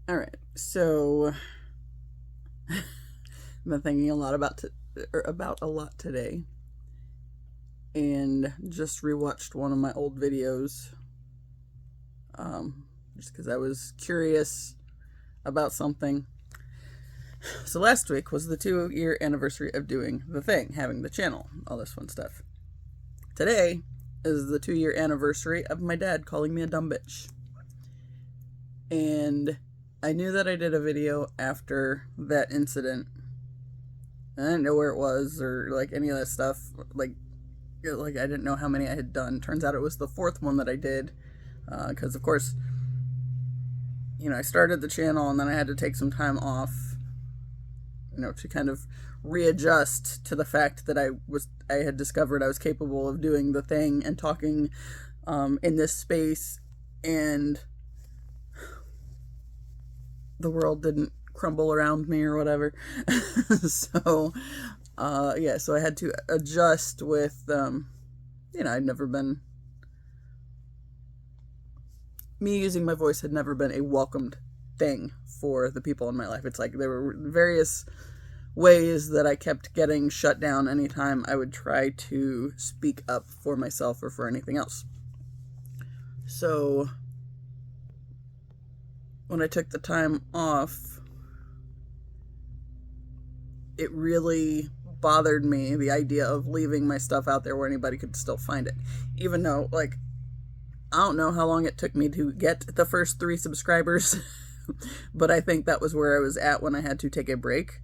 All right, so I've been thinking a lot about a lot today, and just rewatched one of my old videos, just because I was curious about something. So last week was the 2 year anniversary of doing the thing, having the channel, all this fun stuff. Today is the 2 year anniversary of my dad calling me a dumb bitch. And I knew that I did a video after that incident. I didn't know where it was or like any of that stuff. I didn't know how many I had done. Turns out it was the fourth one that I did, because of course, I started the channel and then I had to take some time off, to kind of readjust to the fact that I had discovered I was capable of doing the thing and talking in this space, and the world didn't crumble around me or whatever. So so I had to adjust with I'd never been me using my voice had never been a welcomed thing for the people in my life. It's like there were various ways that I kept getting shut down anytime I would try to speak up for myself or for anything else. So when I took the time off, it really bothered me, the idea of leaving my stuff out there where anybody could still find it. Even though, I don't know how long it took me to get the first 3 subscribers, but I think that was where I was at when I had to take a break.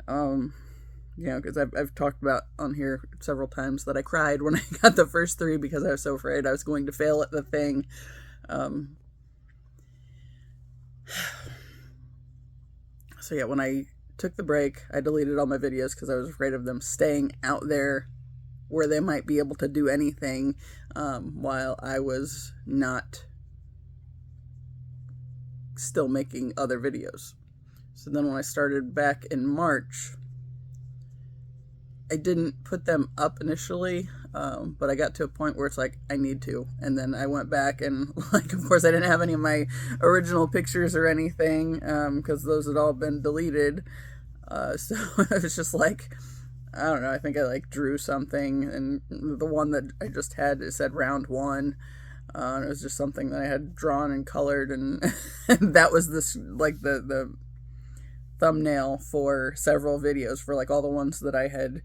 Because I've talked about on here several times that I cried when I got the first 3 because I was so afraid I was going to fail at the thing. When I took the break, I deleted all my videos because I was afraid of them staying out there where they might be able to do anything while I was not still making other videos. So then when I started back in March, I didn't put them up initially, but I got to a point where it's like, I need to. And then I went back and, of course, I didn't have any of my original pictures or anything, because those had all been deleted. So it was just like, I don't know, I think I drew something, and the one that I just had, it said round 1. And it was just something that I had drawn and colored, and that was the thumbnail for several videos, for all the ones that I had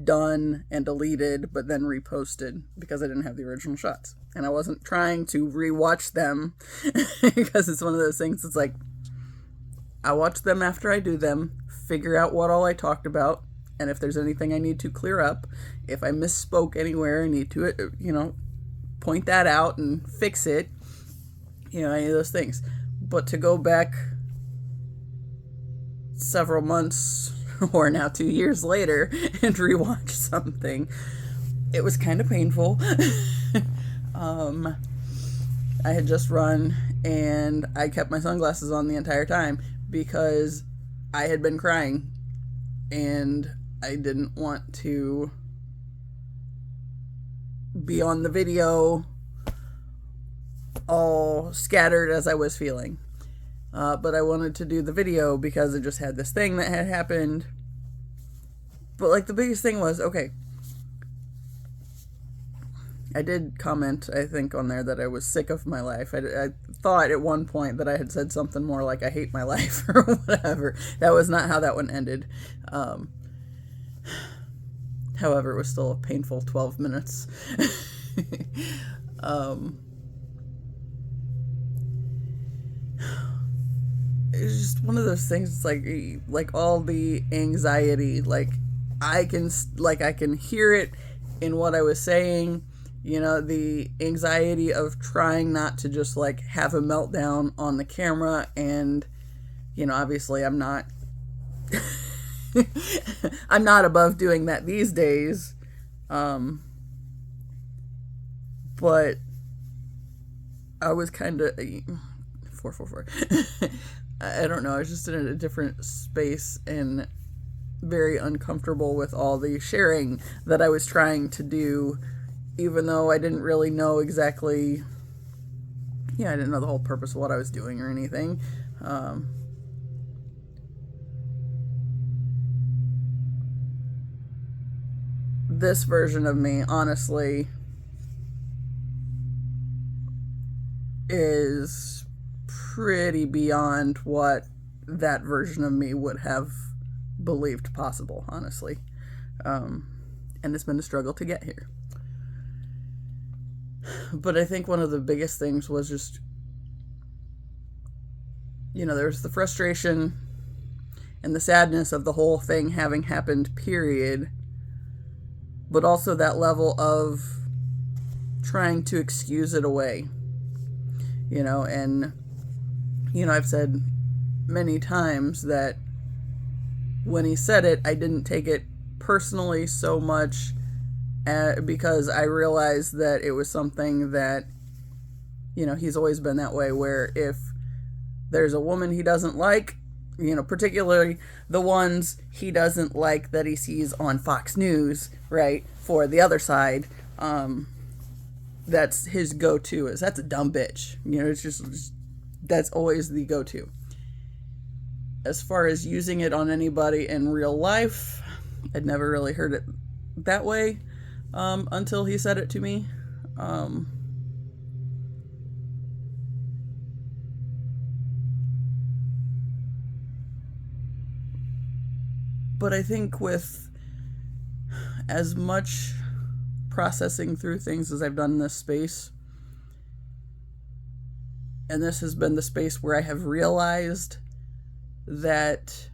done and deleted but then reposted because I didn't have the original shots. And I wasn't trying to rewatch them because it's one of those things, it's like, I watch them after I do them, figure out what all I talked about, and if there's anything I need to clear up, if I misspoke anywhere, I need to, point that out and fix it, any of those things. But to go back several months or now 2 years later and rewatch something, it was kind of painful. I had just run and I kept my sunglasses on the entire time because I had been crying and I didn't want to be on the video all scattered as I was feeling. But I wanted to do the video because it just had this thing that had happened. But the biggest thing was, okay, I did comment, I think, on there that I was sick of my life. I thought at one point that I had said something more like I hate my life or whatever. That was not how that one ended. However, it was still a painful 12 minutes. It's just one of those things. It's like all the anxiety, I can hear it in what I was saying. The anxiety of trying not to just have a meltdown on the camera, and obviously I'm not I'm not above doing that these days. But I was kind of 444. I don't know. I was just in a different space and very uncomfortable with all the sharing that I was trying to do, even though I didn't really know exactly I didn't know the whole purpose of what I was doing or anything. This version of me, honestly, is pretty beyond what that version of me would have believed possible, honestly. And it's been a struggle to get here. But I think one of the biggest things was just, there's the frustration and the sadness of the whole thing having happened, period. But also that level of trying to excuse it away. And, I've said many times that when he said it, I didn't take it personally so much because I realized that it was something that, he's always been that way, where if there's a woman he doesn't like, particularly the ones he doesn't like that he sees on Fox News, right, for the other side, that's his go-to, is that's a dumb bitch. It's just that's always the go-to. As far as using it on anybody in real life, I'd never really heard it that way until he said it to me. But I think with as much processing through things as I've done in this space, and this has been the space where I have realized that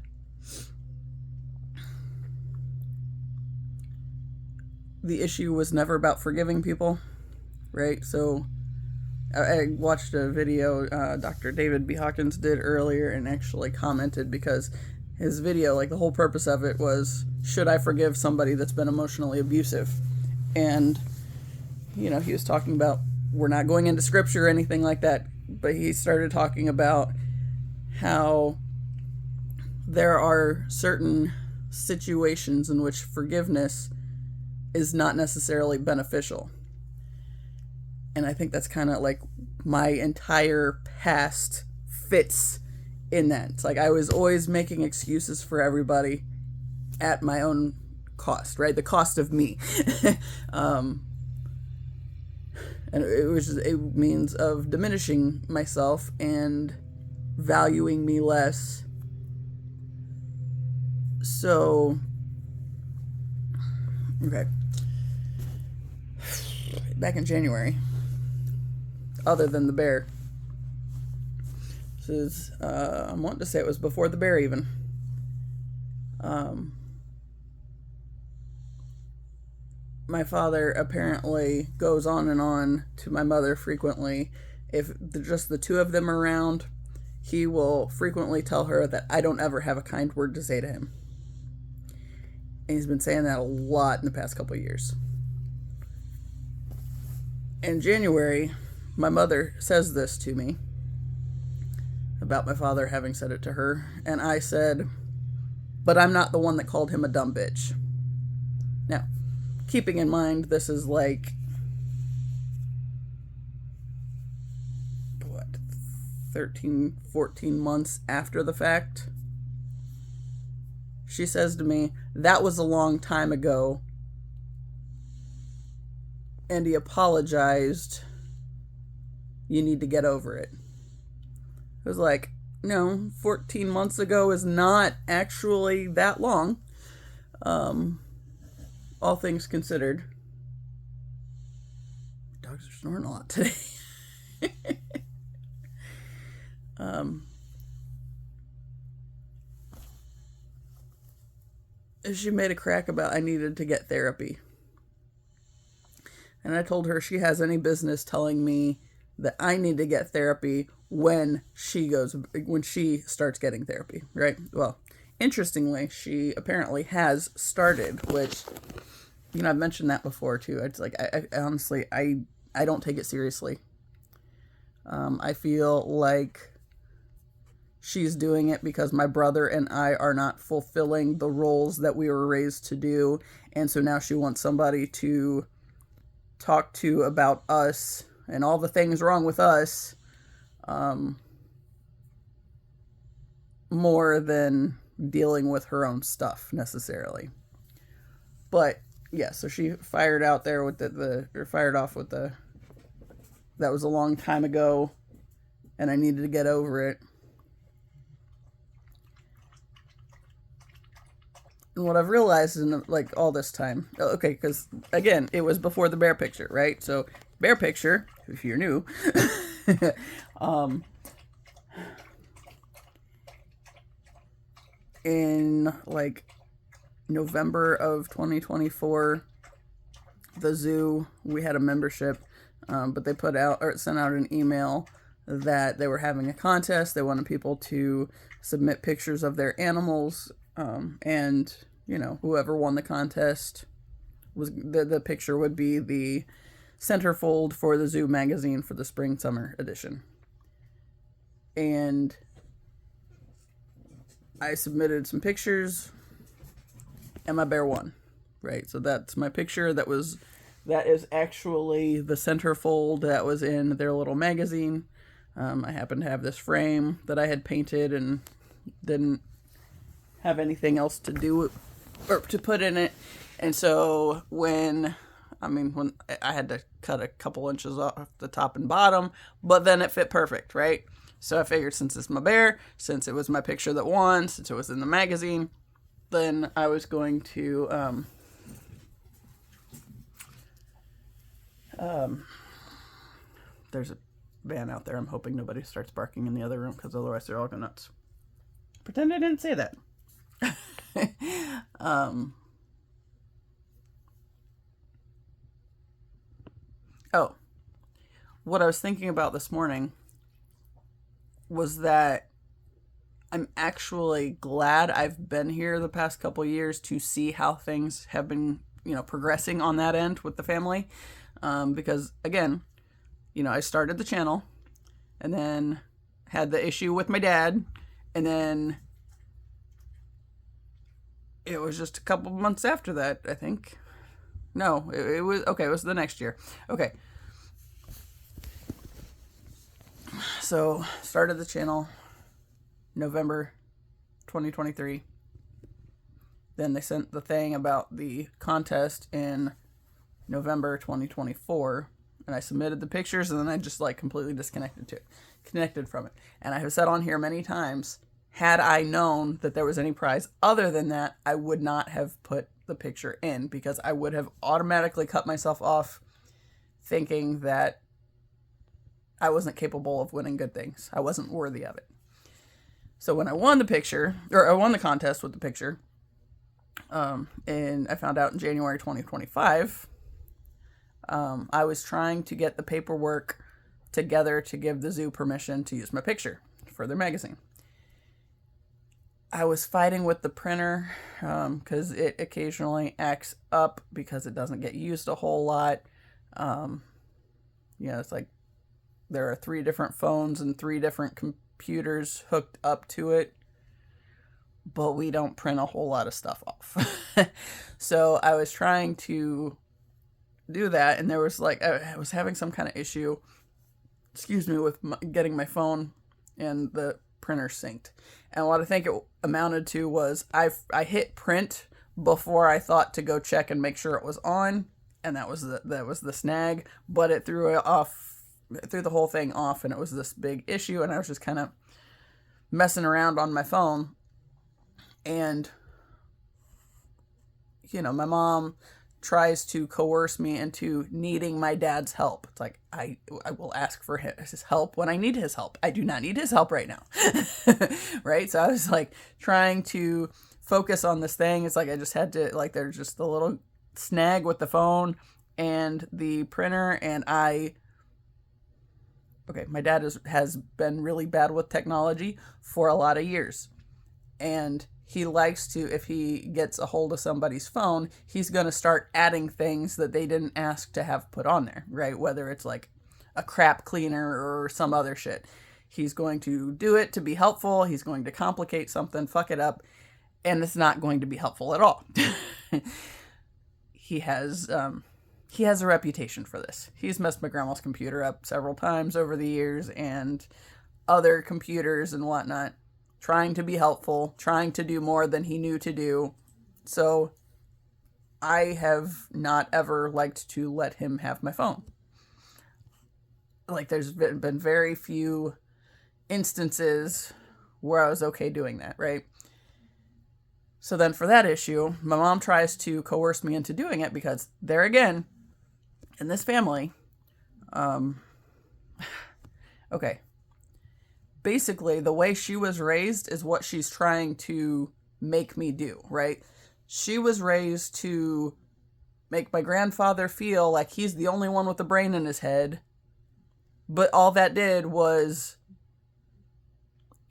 the issue was never about forgiving people, right? So I watched a video Dr. David B. Hawkins did earlier and actually commented, because his video, like the whole purpose of it was, should I forgive somebody that's been emotionally abusive? And, he was talking about, we're not going into scripture or anything like that, but he started talking about how there are certain situations in which forgiveness is not necessarily beneficial. And I think that's kind of like my entire past fits in that. It's like I was always making excuses for everybody at my own cost, right? The cost of me. And it was just a means of diminishing myself and valuing me less. So, okay. Back in January, other than the bear, this is, I'm wanting to say it was before the bear even. My father apparently goes on and on to my mother frequently. If just the two of them are around, he will frequently tell her that I don't ever have a kind word to say to him. And he's been saying that a lot in the past couple of years. In January, my mother says this to me about my father having said it to her. And I said, but I'm not the one that called him a dumb bitch. Now, keeping in mind, this is like, 13, 14 months after the fact. She says to me, that was a long time ago, and he apologized. You need to get over it. I was like, no, 14 months ago is not actually that long. All things considered. Dogs are snoring a lot today. She made a crack about I needed to get therapy. And I told her she has any business telling me that I need to get therapy when she starts getting therapy, right? Well, interestingly, she apparently has started, which, I've mentioned that before too. It's like, I honestly, I don't take it seriously. I feel like she's doing it because my brother and I are not fulfilling the roles that we were raised to do. And so now she wants somebody to talk to about us and all the things wrong with us, more than dealing with her own stuff necessarily. But yeah, so she fired out there with or fired off with that was a long time ago, and I needed to get over it. And what I've realized in like all this time, okay, because again, it was before the bear picture, right? So bear picture, if you're new, in like November of 2024, the zoo, we had a membership, but they sent out an email that they were having a contest. They wanted people to submit pictures of their animals, and whoever won the contest was the picture would be the centerfold for the zoo magazine for the spring summer edition. And I submitted some pictures, and my bear won, right? So that's my picture. That is actually the centerfold that was in their little magazine. I happen to have this frame that I had painted and didn't have anything else to do or to put in it. And so when I had to cut a couple inches off the top and bottom, but then it fit perfect, right? So I figured, since it's my bear, since it was my picture that won, since it was in the magazine, then I was going to there's a van out there. I'm hoping nobody starts barking in the other room, because otherwise they're all go nuts. Pretend I didn't say that. Oh, what I was thinking about this morning was that I'm actually glad I've been here the past couple years to see how things have been, progressing on that end with the family. Because again, I started the channel and then had the issue with my dad, and then it was just a couple months after that, I think. No, it was, okay, it was the next year. Okay. So, started the channel November 2023. Then they sent the thing about the contest in November 2024, and I submitted the pictures, and then I just completely connected from it. And I have said on here many times, had I known that there was any prize other than that, I would not have put the picture in, because I would have automatically cut myself off thinking that I wasn't capable of winning good things. I wasn't worthy of it. So when I won the contest with the picture, and I found out in January 2025, I was trying to get the paperwork together to give the zoo permission to use my picture for their magazine. I was fighting with the printer, because it occasionally acts up because it doesn't get used a whole lot. It's like there are 3 different phones and 3 different computers hooked up to it, but we don't print a whole lot of stuff off. So I was trying to do that, and there was I was having some kind of issue, with getting my phone and the printer synced. And what I think it amounted to was I hit print before I thought to go check and make sure it was on, and that was the snag. But it threw the whole thing off, and it was this big issue, and I was just kind of messing around on my phone. And my mom tries to coerce me into needing my dad's help. It's like, I will ask for his help when I need his help. I do not need his help right now. Right? So I was trying to focus on this thing. It's I just had to, there's just a little snag with the phone and the printer, and my dad has been really bad with technology for a lot of years. And he likes to, if he gets a hold of somebody's phone, he's going to start adding things that they didn't ask to have put on there, right? Whether it's a crap cleaner or some other shit. He's going to do it to be helpful. He's going to complicate something, fuck it up, and it's not going to be helpful at all. He has a reputation for this. He's messed my grandma's computer up several times over the years, and other computers and whatnot, trying to be helpful, trying to do more than he knew to do. So I have not ever liked to let him have my phone. Like, there's been very few instances where I was okay doing that, right? So then for that issue, my mom tries to coerce me into doing it because there again, in this family, okay, basically the way she was raised is what she's trying to make me do, right? She was raised to make my grandfather feel like he's the only one with a brain in his head, but all that did was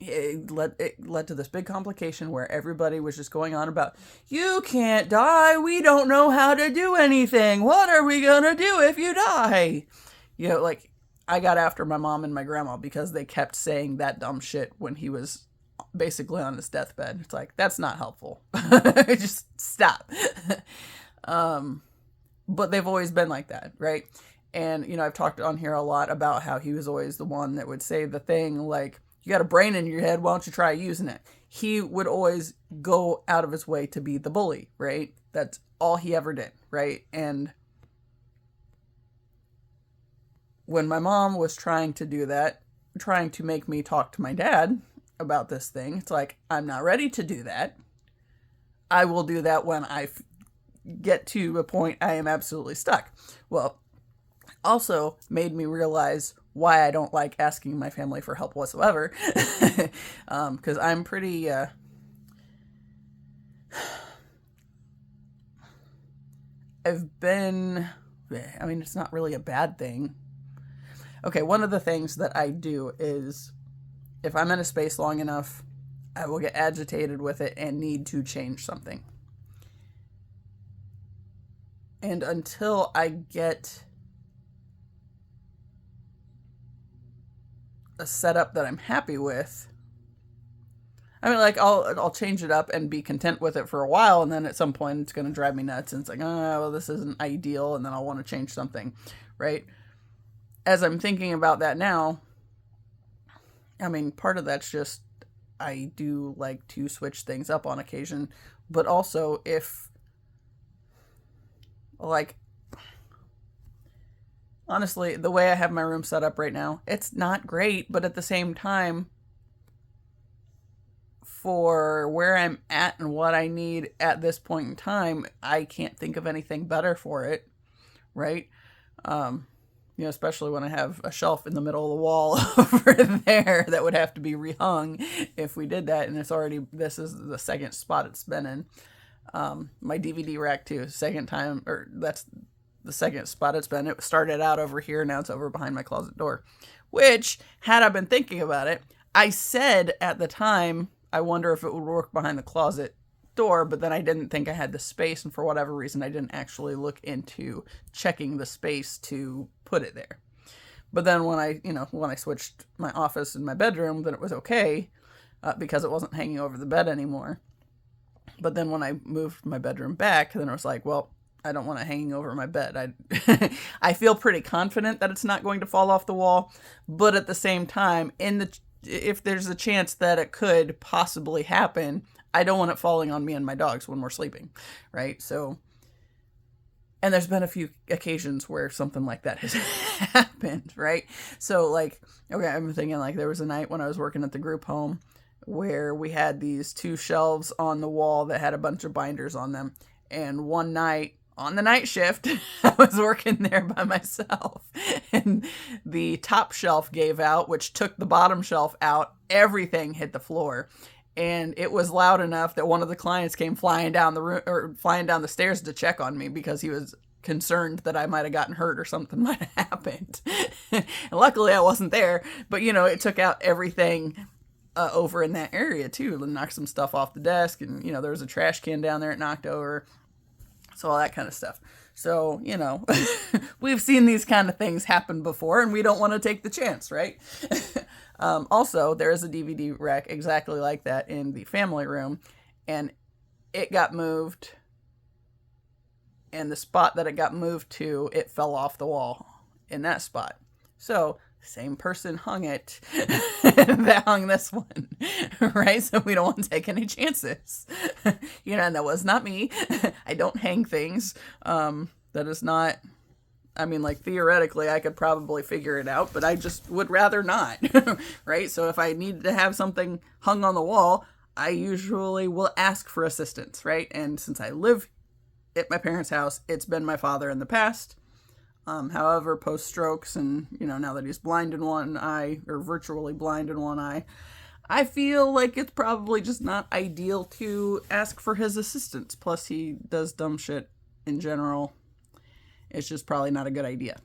it led to this big complication where everybody was just going on about, you can't die, we don't know how to do anything, what are we gonna do if you die? You know, like, I got after my mom and my grandma because they kept saying that dumb shit when he was basically on his deathbed. It's like, that's not helpful. Just stop. But they've always been like that, right? And, you know, I've talked on here a lot about how he was always the one that would say the thing like, you got a brain in your head, why don't you try using it? He would always go out of his way to be the bully, right? That's all he ever did, right? And when my mom was trying to do that, trying to make me talk to my dad about this thing, it's like, I'm not ready to do that. I will do that when I get to a point I am absolutely stuck. Well, also made me realize why I don't like asking my family for help whatsoever. Because I'm pretty, it's not really a bad thing. Okay, one of the things that I do is, if I'm in a space long enough, I will get agitated with it and need to change something. And until I get a setup that I'm happy with, I mean, like, I'll change it up and be content with it for a while, and then at some point it's going to drive me nuts, and it's like, oh, well, this isn't ideal, and then I'll want to change something, right? As I'm thinking about that now, I mean, part of that's just, I do like to switch things up on occasion, but also if, like, honestly, the way I have my room set up right now, it's not great, but at the same time, for where I'm at and what I need at this point in time, I can't think of anything better for it, right? You know, especially when I have a shelf in the middle of the wall over there that would have to be rehung if we did that, and this is the second spot it's been in. My DVD rack too, that's the second spot it's been. It started out over here, now it's over behind my closet door. Which, had I been thinking about it, I said at the time, I wonder if it would work behind the closet door, but then I didn't think I had the space, and for whatever reason, I didn't actually look into checking the space to put it there. But then when I switched my office and my bedroom, then it was okay, because it wasn't hanging over the bed anymore. But then when I moved my bedroom back, then I was like, well, I don't want it hanging over my bed. I feel pretty confident that it's not going to fall off the wall, but at the same time, if there's a chance that it could possibly happen, I don't want it falling on me and my dogs when we're sleeping, right? So, and there's been a few occasions where something like that has happened, right? So, like, okay, I'm thinking, like, there was a night when I was working at the group home where we had these 2 shelves on the wall that had a bunch of binders on them. And one night, on the night shift, I was working there by myself, and the top shelf gave out, which took the bottom shelf out. Everything hit the floor, and it was loud enough that one of the clients came flying down the stairs to check on me because he was concerned that I might have gotten hurt or something might have happened. And luckily, I wasn't there, but it took out everything over in that area too. It knocked some stuff off the desk, and there was a trash can down there it knocked over. So all that kind of stuff. So, we've seen these kind of things happen before, and we don't want to take the chance, right? Also, there is a DVD rack exactly like that in the family room, and it got moved, and the spot that it got moved to, it fell off the wall in that spot. So same person hung it that hung this one, right? So we don't want to take any chances. And that was not me. I don't hang things. That is not, I mean, like, theoretically, I could probably figure it out, but I just would rather not, right? So if I need to have something hung on the wall, I usually will ask for assistance, right? And since I live at my parents' house, it's been my father in the past. However, post-strokes and, now that he's blind in one eye, or virtually blind in one eye, I feel like it's probably just not ideal to ask for his assistance. Plus, he does dumb shit in general. It's just probably not a good idea.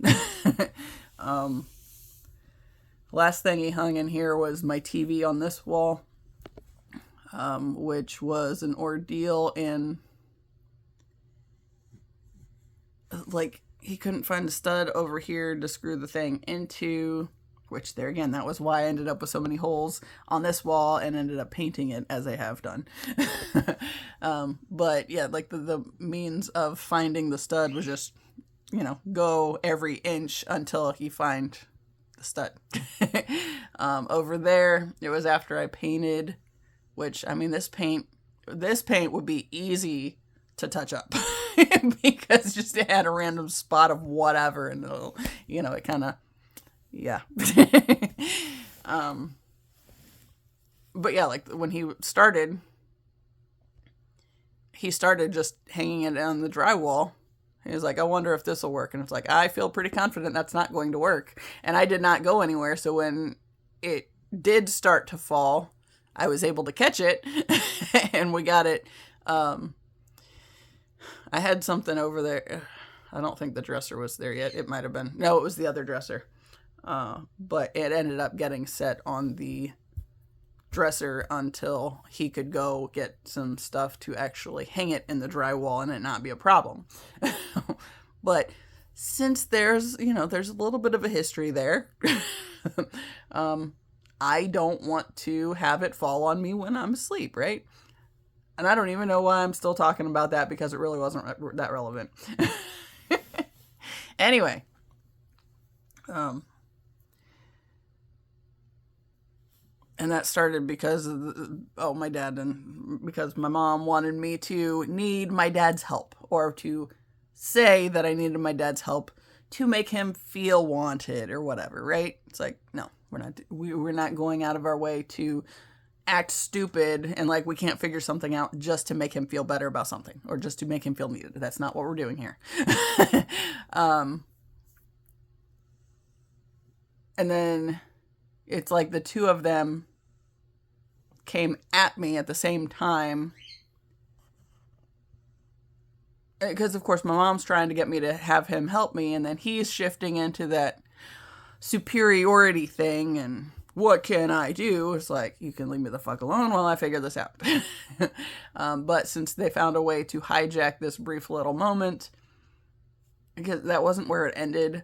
Last thing he hung in here was my TV on this wall, which was an ordeal in, like, he couldn't find a stud over here to screw the thing into, which there again, that was why I ended up with so many holes on this wall and ended up painting it as I have done. But yeah, like the means of finding the stud was just, go every inch until he find the stud. Over there, it was after I painted, which, I mean, this paint would be easy to touch up because just it had a random spot of whatever, and it kind of, yeah. But yeah, like when he started just hanging it on the drywall. He was like, I wonder if this will work. And it's like, I feel pretty confident that's not going to work. And I did not go anywhere. So when it did start to fall, I was able to catch it and we got it. I had something over there. I don't think the dresser was there yet. It might have been. No, it was the other dresser. But it ended up getting set on the dresser until he could go get some stuff to actually hang it in the drywall and it not be a problem. But since there's a little bit of a history there, I don't want to have it fall on me when I'm asleep, right? And I don't even know why I'm still talking about that because it really wasn't that relevant. Anyway, and that started because of my dad, and because my mom wanted me to need my dad's help, or to say that I needed my dad's help to make him feel wanted or whatever, right? It's like, no, we're not going out of our way to act stupid and like we can't figure something out just to make him feel better about something or just to make him feel needed. That's not what we're doing here. And then it's like the two of them came at me at the same time. Because, of course, my mom's trying to get me to have him help me, and then he's shifting into that superiority thing, and what can I do? It's like, you can leave me the fuck alone while I figure this out. But since they found a way to hijack this brief little moment, because that wasn't where it ended.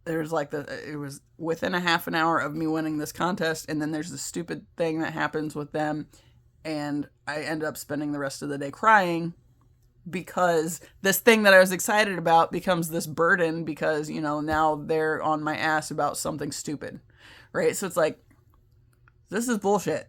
There's like it was within a half an hour of me winning this contest, and then there's this stupid thing that happens with them, and I end up spending the rest of the day crying because this thing that I was excited about becomes this burden because, now they're on my ass about something stupid, right? So it's like, this is bullshit.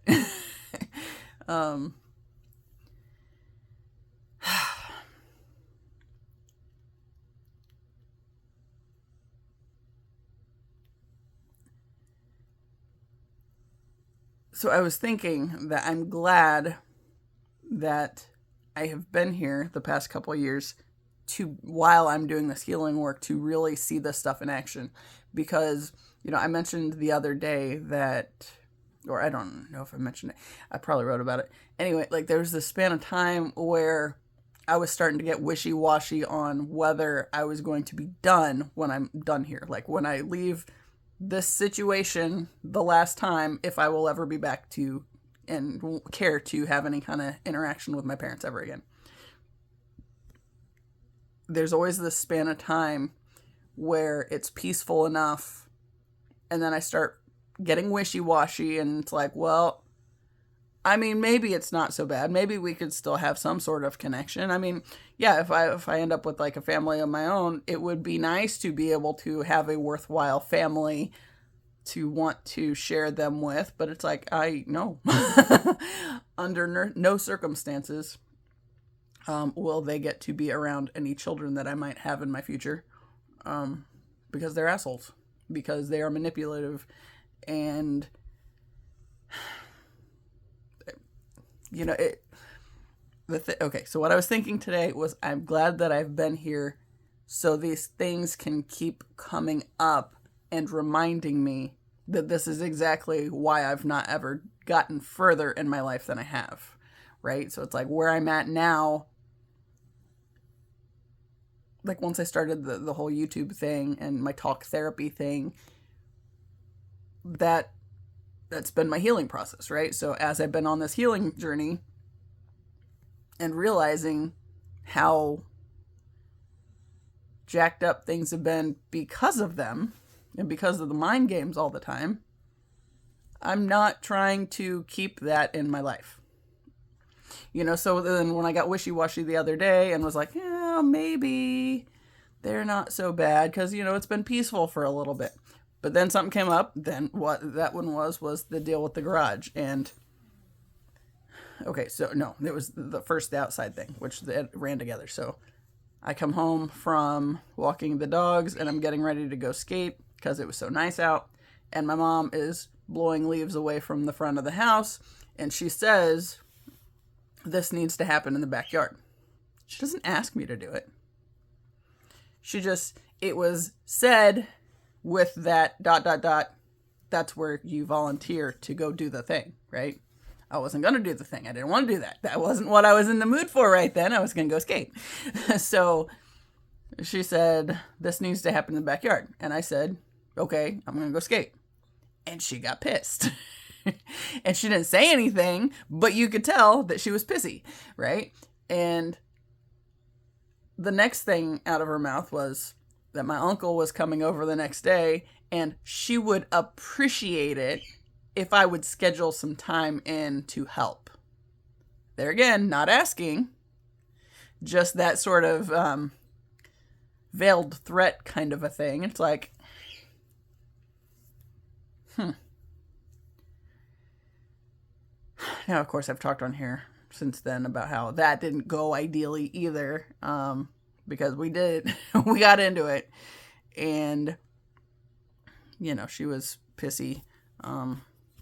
So I was thinking that I'm glad that I have been here the past couple of years while I'm doing this healing work, to really see this stuff in action. Because, I mentioned the other day that, or I don't know if I mentioned it, I probably wrote about it. Anyway, like there was this span of time where I was starting to get wishy-washy on whether I was going to be done when I'm done here. Like when I leave this situation the last time, if I will ever be back to and care to have any kind of interaction with my parents ever again. There's always this span of time where it's peaceful enough, and then I start getting wishy-washy, and it's like, well, I mean, maybe it's not so bad. Maybe we could still have some sort of connection. I mean, yeah, if I end up with like a family of my own, it would be nice to be able to have a worthwhile family to want to share them with. But it's like, I know under no circumstances will they get to be around any children that I might have in my future, because they're assholes, because they are manipulative, and okay, so what I was thinking today was, I'm glad that I've been here so these things can keep coming up and reminding me that this is exactly why I've not ever gotten further in my life than I have, right? So it's like where I'm at now, like once I started the whole YouTube thing and my talk therapy thing, that's been my healing process, right? So as I've been on this healing journey and realizing how jacked up things have been because of them and because of the mind games all the time, I'm not trying to keep that in my life. So then when I got wishy-washy the other day and was like, yeah, maybe they're not so bad because, it's been peaceful for a little bit. But then something came up. Then what that one was the deal with the garage. And, okay, so no, it was the outside thing, which they ran together. So I come home from walking the dogs and I'm getting ready to go skate because it was so nice out. And my mom is blowing leaves away from the front of the house. And she says, this needs to happen in the backyard. She doesn't ask me to do it. It was said with that ... that's where you volunteer to go do the thing, right? I wasn't going to do the thing. I didn't want to do that. That wasn't what I was in the mood for right then. I was going to go skate. So she said, this needs to happen in the backyard. And I said, okay, I'm going to go skate. And she got pissed. And she didn't say anything, but you could tell that she was pissy, right? And the next thing out of her mouth was that my uncle was coming over the next day and she would appreciate it if I would schedule some time in to help. There again, not asking, just that sort of veiled threat kind of a thing. It's like, Now, of course, I've talked on here since then about how that didn't go ideally either, because we got into it, and, she was pissy,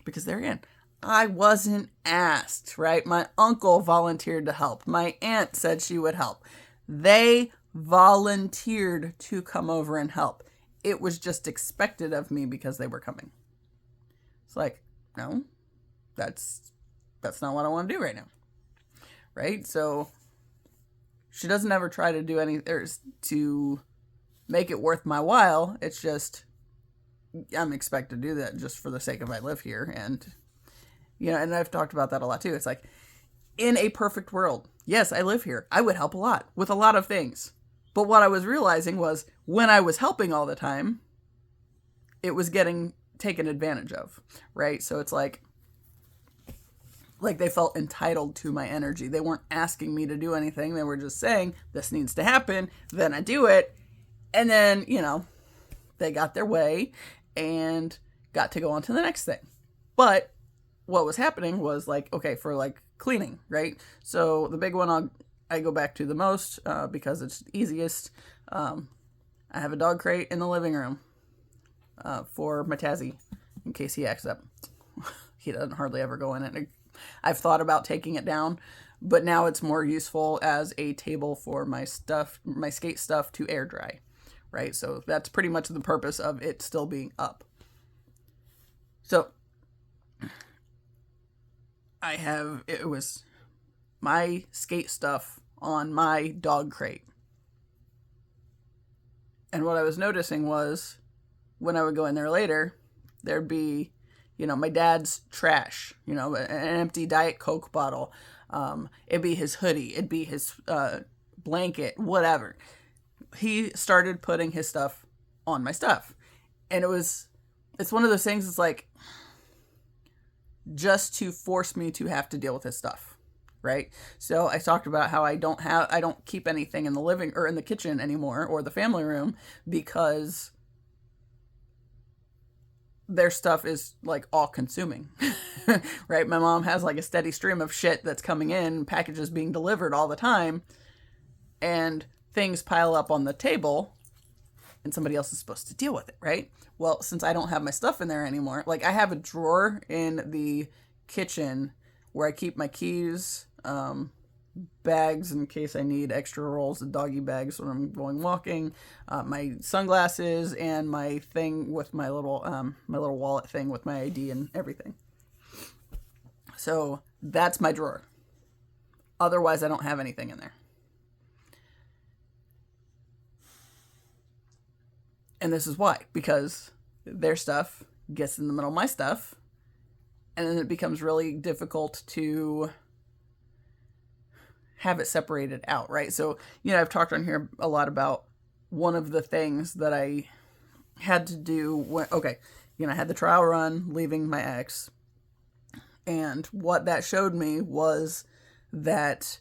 because there again, I wasn't asked, right? My uncle volunteered to help. My aunt said she would help. They volunteered to come over and help. It was just expected of me because they were coming. It's like, no, that's not what I want to do right now. Right? So she doesn't ever try to do anything to make it worth my while. It's just, I'm expected to do that just for the sake of I live here. And, and I've talked about that a lot too. It's like, in a perfect world, yes, I live here. I would help a lot with a lot of things. But what I was realizing was when I was helping all the time, it was getting taken advantage of, right? So it's like they felt entitled to my energy. They weren't asking me to do anything. They were just saying, this needs to happen. Then I do it. And then, they got their way and got to go on to the next thing. But what was happening was okay, for cleaning, right? So the big one I go back to the most because it's the easiest. I have a dog crate in the living room for Matazzi in case he acts up. He doesn't hardly ever go in it. I've thought about taking it down, but now it's more useful as a table for my skate stuff to air dry, right? So that's pretty much the purpose of it still being up. So it was my skate stuff on my dog crate. And what I was noticing was when I would go in there later, there'd be, my dad's trash, an empty Diet Coke bottle. It'd be his hoodie. It'd be his blanket, whatever. He started putting his stuff on my stuff. And it's one of those things, it's like, just to force me to have to deal with his stuff, right? So I talked about how I don't keep anything in the living or in the kitchen anymore or the family room because their stuff is like all consuming, right? My mom has like a steady stream of shit that's coming in, packages being delivered all the time, and things pile up on the table and somebody else is supposed to deal with it, right? Well, since I don't have my stuff in there anymore, like I have a drawer in the kitchen where I keep my keys, bags in case I need extra rolls of doggy bags when I'm going walking, my sunglasses, and my thing with my little wallet thing with my ID and everything. So that's my drawer. Otherwise, I don't have anything in there. And this is why, because their stuff gets in the middle of my stuff, and then it becomes really difficult to have it separated out, right? So, I've talked on here a lot about one of the things that I had to do when, I had the trial run leaving my ex, and what that showed me was that,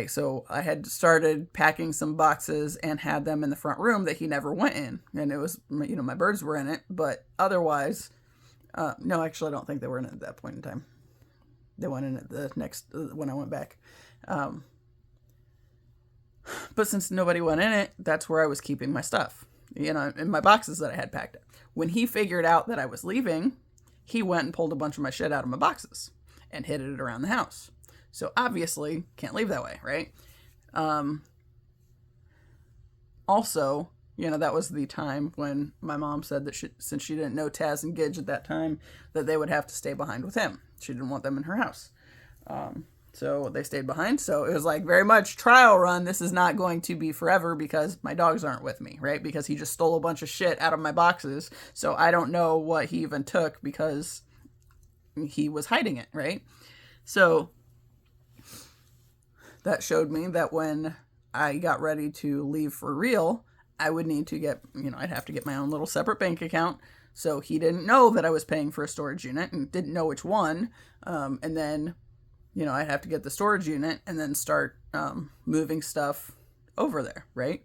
so I had started packing some boxes and had them in the front room that he never went in, and it was, my birds were in it, but otherwise, no, actually, I don't think they were in it at that point in time. They went in at the next, when I went back. But since nobody went in it, that's where I was keeping my stuff, in my boxes that I had packed up. When he figured out that I was leaving, he went and pulled a bunch of my shit out of my boxes and hid it around the house. So obviously can't leave that way, right? Also, that was the time when my mom said that since she didn't know Taz and Gidge at that time, that they would have to stay behind with him. She didn't want them in her house. So they stayed behind. So it was like very much trial run. This is not going to be forever because my dogs aren't with me, right? Because he just stole a bunch of shit out of my boxes. So I don't know what he even took because he was hiding it, right? So that showed me that when I got ready to leave for real, I would need to get, I'd have to get my own little separate bank account. So he didn't know that I was paying for a storage unit and didn't know which one. And then, I'd have to get the storage unit and then start moving stuff over there, right?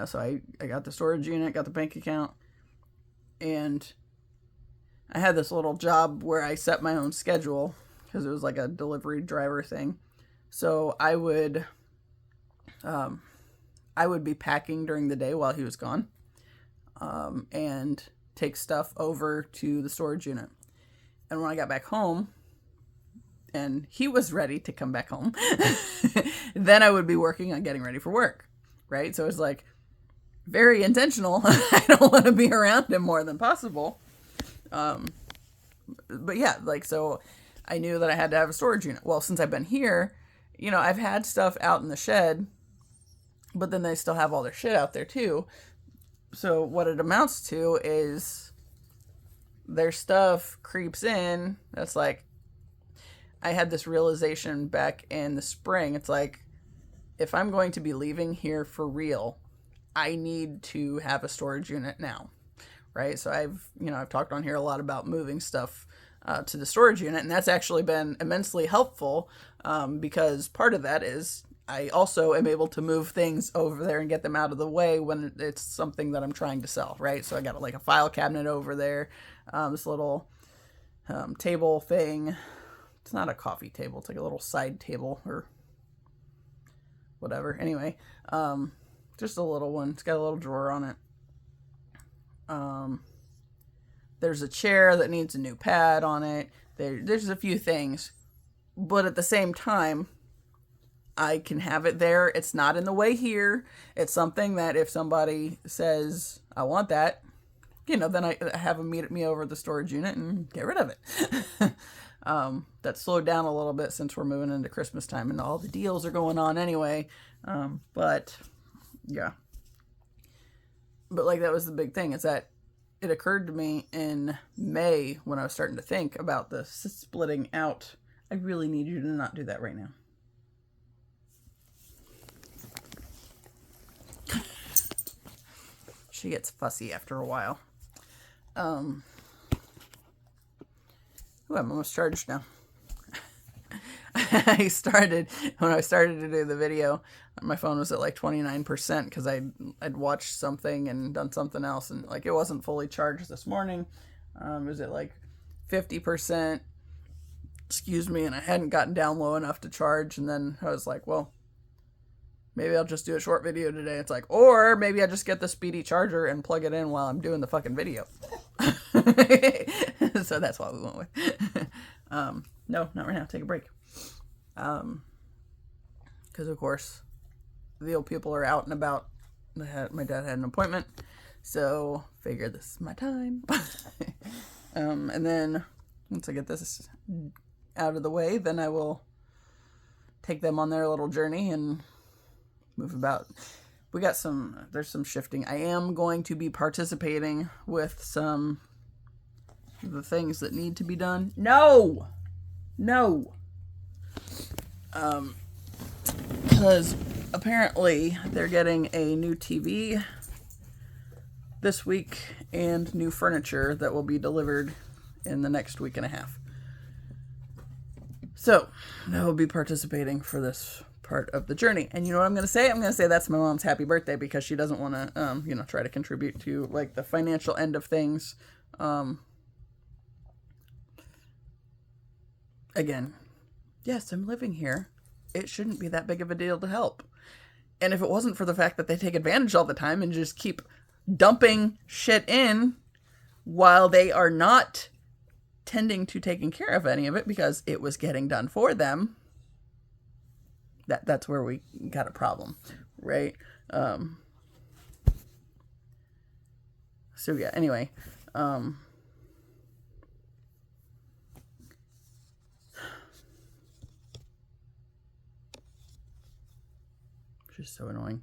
So I got the storage unit, got the bank account, and I had this little job where I set my own schedule because it was like a delivery driver thing. So I would be packing during the day while he was gone, and take stuff over to the storage unit. And when I got back home and he was ready to come back home, then I would be working on getting ready for work, right? So it's like very intentional. I don't want to be around him more than possible. But yeah, so I knew that I had to have a storage unit. Well, since I've been here, I've had stuff out in the shed, but then they still have all their shit out there too. So what it amounts to is their stuff creeps in. That's like, I had this realization back in the spring. It's like, if I'm going to be leaving here for real, I need to have a storage unit now, right? So I've talked on here a lot about moving stuff to the storage unit, and that's actually been immensely helpful because part of that is I also am able to move things over there and get them out of the way when it's something that I'm trying to sell, right? So I got like a file cabinet over there, this little table thing. It's not a coffee table. It's like a little side table or whatever. Anyway, just a little one. It's got a little drawer on it. There's a chair that needs a new pad on it. There's a few things, but at the same time, I can have it there. It's not in the way here. It's something that if somebody says, I want that, then I have them meet me over at the storage unit and get rid of it. That slowed down a little bit since we're moving into Christmas time and all the deals are going on anyway. But yeah. But that was the big thing, is that it occurred to me in May when I was starting to think about the splitting out. I really need you to not do that right now. She gets fussy after a while. Ooh, I'm almost charged now. When I started to do the video, my phone was at like 29% because I'd watched something and done something else, and like it wasn't fully charged this morning. It was at like 50%, excuse me, and I hadn't gotten down low enough to charge, and then I was like, well, maybe I'll just do a short video today. It's like, or maybe I just get the speedy charger and plug it in while I'm doing the fucking video. So that's what we went with. No, not right now. Take a break. Because of course the old people are out and about. My dad had an appointment, so figured this is my time. And then once I get this out of the way, then I will take them on their little journey and move about. There's some shifting. I am going to be participating with some of the things that need to be done. No. Because apparently they're getting a new TV this week and new furniture that will be delivered in the next week and a half. So I will be participating for this part of the journey. And you know what I'm going to say? I'm going to say that's my mom's happy birthday because she doesn't want to, try to contribute to like the financial end of things. Again, yes, I'm living here. It shouldn't be that big of a deal to help. And if it wasn't for the fact that they take advantage all the time and just keep dumping shit in while they are not tending to taking care of any of it because it was getting done for them, that's where we got a problem, right? So yeah, anyway, just so annoying.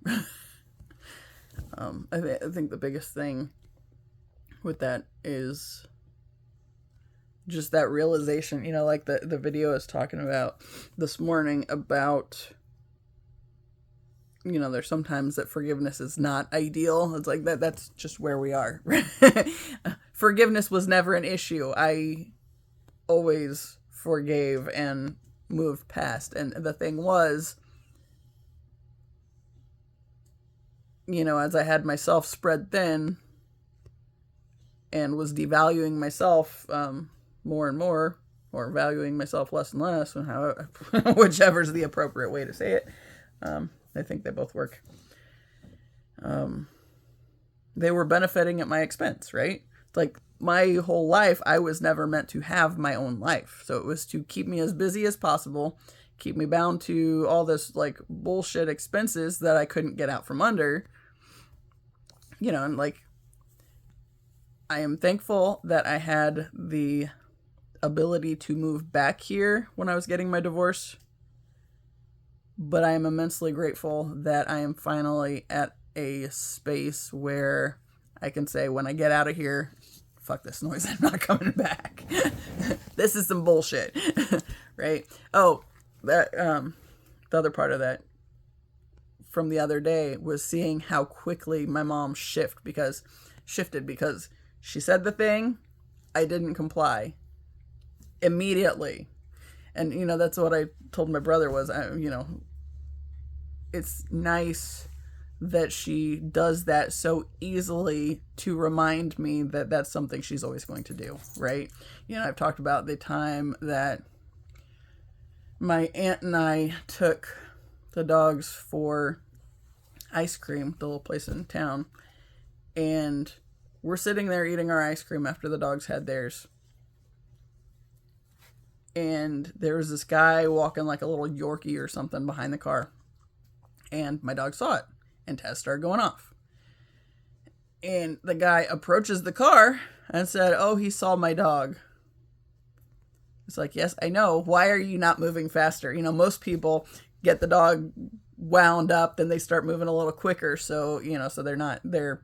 I think the biggest thing with that is just that realization, like the video is talking about this morning about, there's sometimes that forgiveness is not ideal. It's like that's just where we are. Forgiveness was never an issue. I always forgave and moved past. And the thing was, as I had myself spread thin and was devaluing myself more and more, or valuing myself less and less, and whichever's the appropriate way to say it. I think they both work. They were benefiting at my expense, right? Like my whole life, I was never meant to have my own life. So it was to keep me as busy as possible, keep me bound to all this like bullshit expenses that I couldn't get out from under. And like, I am thankful that I had the ability to move back here when I was getting my divorce. But I am immensely grateful that I am finally at a space where I can say, when I get out of here, fuck this noise, I'm not coming back. This is some bullshit. Right? Oh, that the other part of that from the other day was seeing how quickly my mom shifted because she said the thing, I didn't comply immediately. And, that's what I told my brother was, it's nice that she does that so easily to remind me that that's something she's always going to do, right? I've talked about the time that my aunt and I took the dogs for ice cream, the little place in town, and we're sitting there eating our ice cream after the dogs had theirs. And there was this guy walking like a little Yorkie or something behind the car. And my dog saw it. And Taz started going off. And the guy approaches the car and said, "Oh, he saw my dog." It's like, yes, I know. Why are you not moving faster? Most people get the dog wound up, then they start moving a little quicker. So, so they're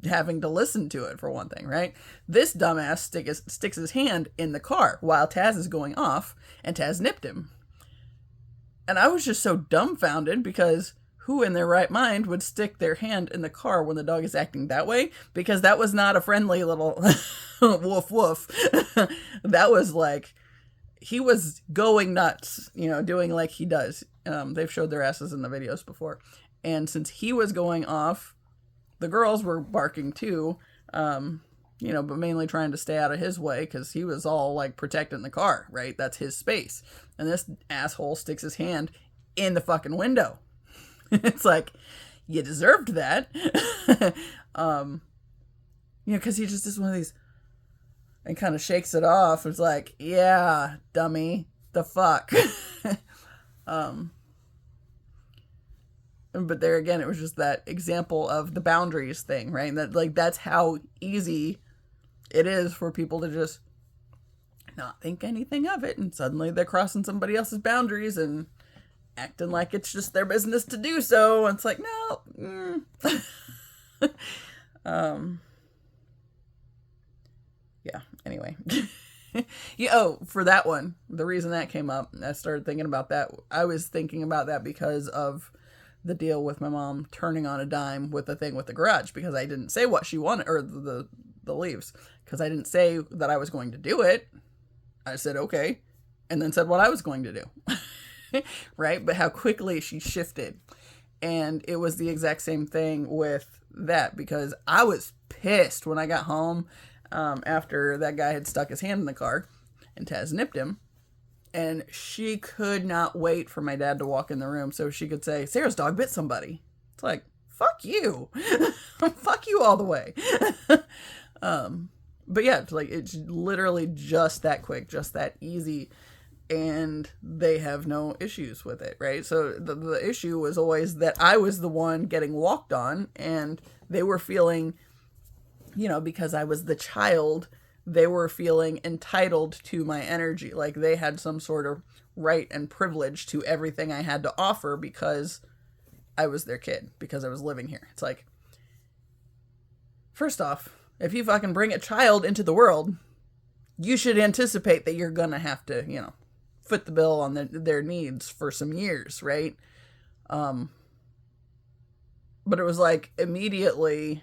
having to listen to it for one thing, right? This dumbass sticks his hand in the car while Taz is going off, and Taz nipped him. And I was just so dumbfounded because who in their right mind would stick their hand in the car when the dog is acting that way? Because that was not a friendly little woof woof. That was like, he was going nuts, doing like he does. They've showed their asses in the videos before. And since he was going off, the girls were barking too, but mainly trying to stay out of his way because he was all like protecting the car, right? That's his space. And this asshole sticks his hand in the fucking window. It's like, you deserved that. Because he just is one of these, and kind of shakes it off. It's like, yeah, dummy, the fuck. But there again, it was just that example of the boundaries thing, right? And that's how easy it is for people to just not think anything of it, and suddenly they're crossing somebody else's boundaries and acting like it's just their business to do so. And it's like, no. Yeah, anyway. For that one, the reason that came up, I started thinking about that. I was thinking about that because of the deal with my mom turning on a dime with the thing with the garage, because I didn't say what she wanted, or the leaves, because I didn't say that I was going to do it. I said, okay, and then said what I was going to do. Right? But how quickly she shifted. And it was the exact same thing with that, because I was pissed when I got home after that guy had stuck his hand in the car and Taz nipped him. And she could not wait for my dad to walk in the room so she could say, Sarah's dog bit somebody. It's like, fuck you. Fuck you all the way. But yeah, it's literally just that quick, just that easy. And they have no issues with it, right? So the issue was always that I was the one getting walked on, and they were feeling, because I was the child, they were feeling entitled to my energy. Like they had some sort of right and privilege to everything I had to offer because I was their kid, because I was living here. It's like, first off, if you fucking bring a child into the world, you should anticipate that you're gonna have to, foot the bill on their needs for some years, right? But it was like immediately,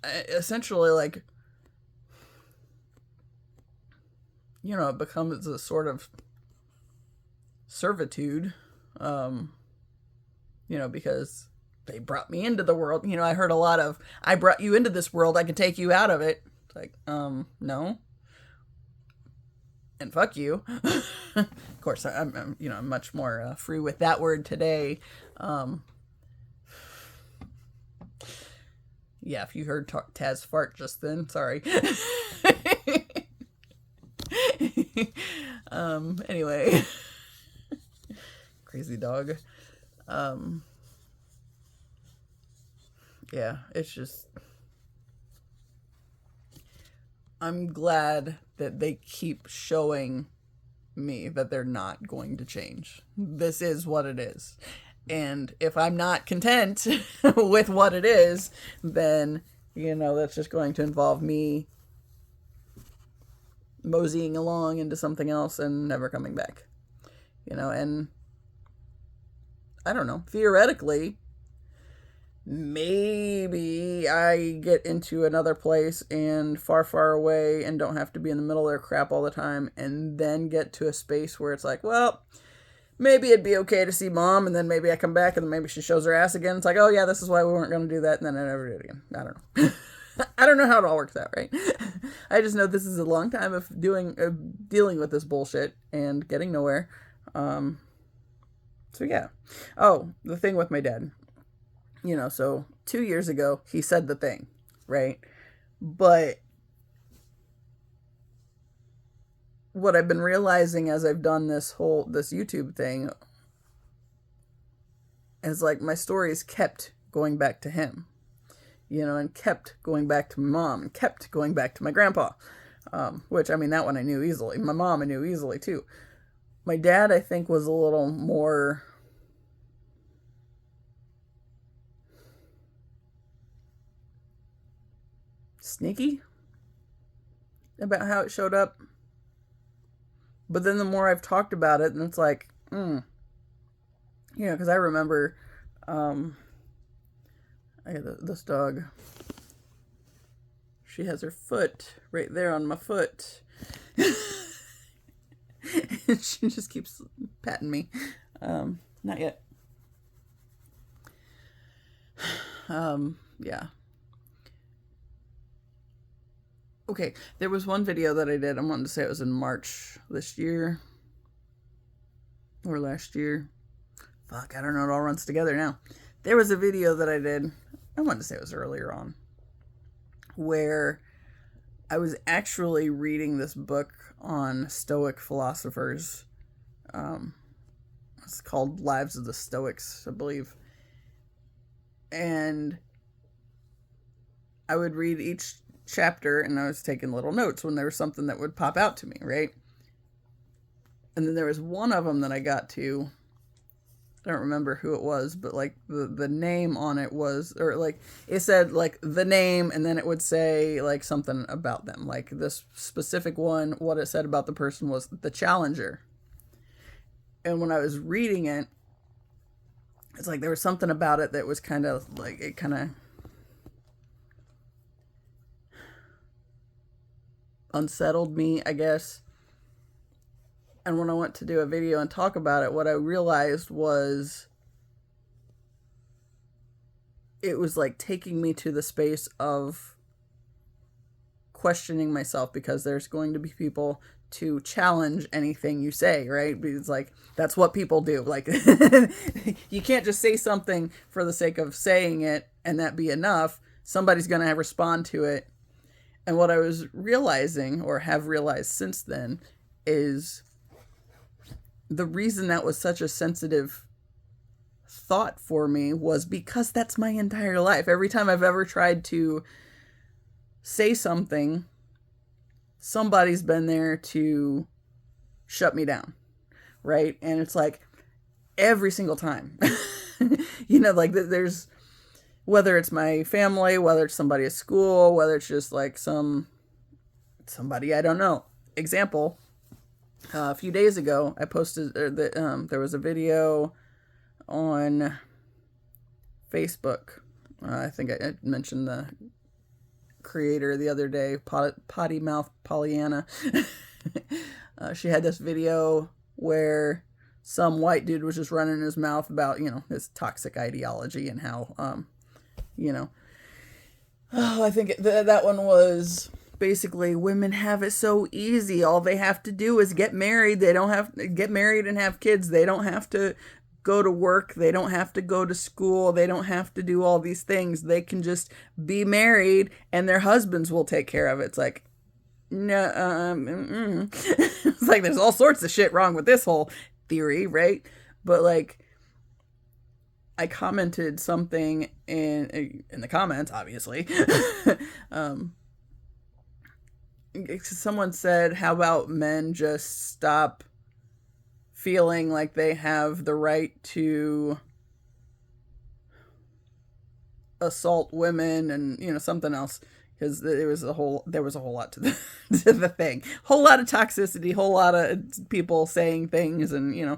essentially, like, it becomes a sort of servitude, because they brought me into the world. I heard a lot of, I brought you into this world, I can take you out of it. It's like, no. And fuck you. Of course, I'm much more free with that word today. Yeah, if you heard Taz fart just then, sorry. Anyway. Crazy dog. Yeah, it's just, I'm glad that they keep showing me that they're not going to change. This is what it is. And if I'm not content with what it is, then, that's just going to involve me moseying along into something else and never coming back. And I don't know, theoretically, maybe I get into another place and far, far away and don't have to be in the middle of their crap all the time, and then get to a space where it's like, well, maybe it'd be okay to see mom, and then maybe I come back and then maybe she shows her ass again. It's like, oh yeah, this is why we weren't going to do that, and then I never did it again. I don't know. I don't know how it all works out, right? I just know this is a long time of dealing with this bullshit and getting nowhere. So yeah. Oh, the thing with my dad. So 2 years ago, he said the thing, right? But what I've been realizing as I've done this YouTube thing is like my stories kept going back to him, and kept going back to my mom, and kept going back to my grandpa, which, that one I knew easily. My mom I knew easily too. My dad, I think, was a little more sneaky about how it showed up. But then the more I've talked about it, and it's like, because I remember, I got this dog. She has her foot right there on my foot. She just keeps patting me. Not yet. Yeah. Okay, there was one video that I did. I wanted to say it was in March this year. Or last year. Fuck, I don't know. It all runs together now. There was a video that I did. I wanted to say it was earlier on. Where I was actually reading this book on Stoic philosophers. It's called Lives of the Stoics, I believe. And I would read each chapter and I was taking little notes when there was something that would pop out to me, right? And then there was one of them that I got to. I don't remember who it was, but like the name on it was, or like it said like the name, and then it would say like something about them. Like this specific one, what it said about the person was the challenger. And when I was reading it, it's like there was something about it that was kind of like, it kind of unsettled me, I guess. And when I went to do a video and talk about it, what I realized was it was like taking me to the space of questioning myself, because there's going to be people to challenge anything you say, right? Because like that's what people do. Like you can't just say something for the sake of saying it and that be enough. Somebody's going to respond to it. And what I was realizing, or have realized since then, is the reason that was such a sensitive thought for me was because that's my entire life. Every time I've ever tried to say something, somebody's been there to shut me down, right? And it's like every single time, like there's, whether it's my family, whether it's somebody at school, whether it's just like somebody I don't know. Example, a few days ago, I posted there was a video on Facebook. I think I mentioned the creator the other day, PottyMouthPollyanna. She had this video where some white dude was just running his mouth about, his toxic ideology and how, I think that one was basically women have it so easy. All they have to do is get married. They don't have to get married and have kids. They don't have to go to work. They don't have to go to school. They don't have to do all these things. They can just be married and their husbands will take care of it. It's like, no, it's like there's all sorts of shit wrong with this whole theory, right? But like, I commented something in the comments, obviously. Someone said, how about men just stop feeling like they have the right to assault women and, something else. Because there was a whole lot to the thing. Whole lot of toxicity, whole lot of people saying things. And,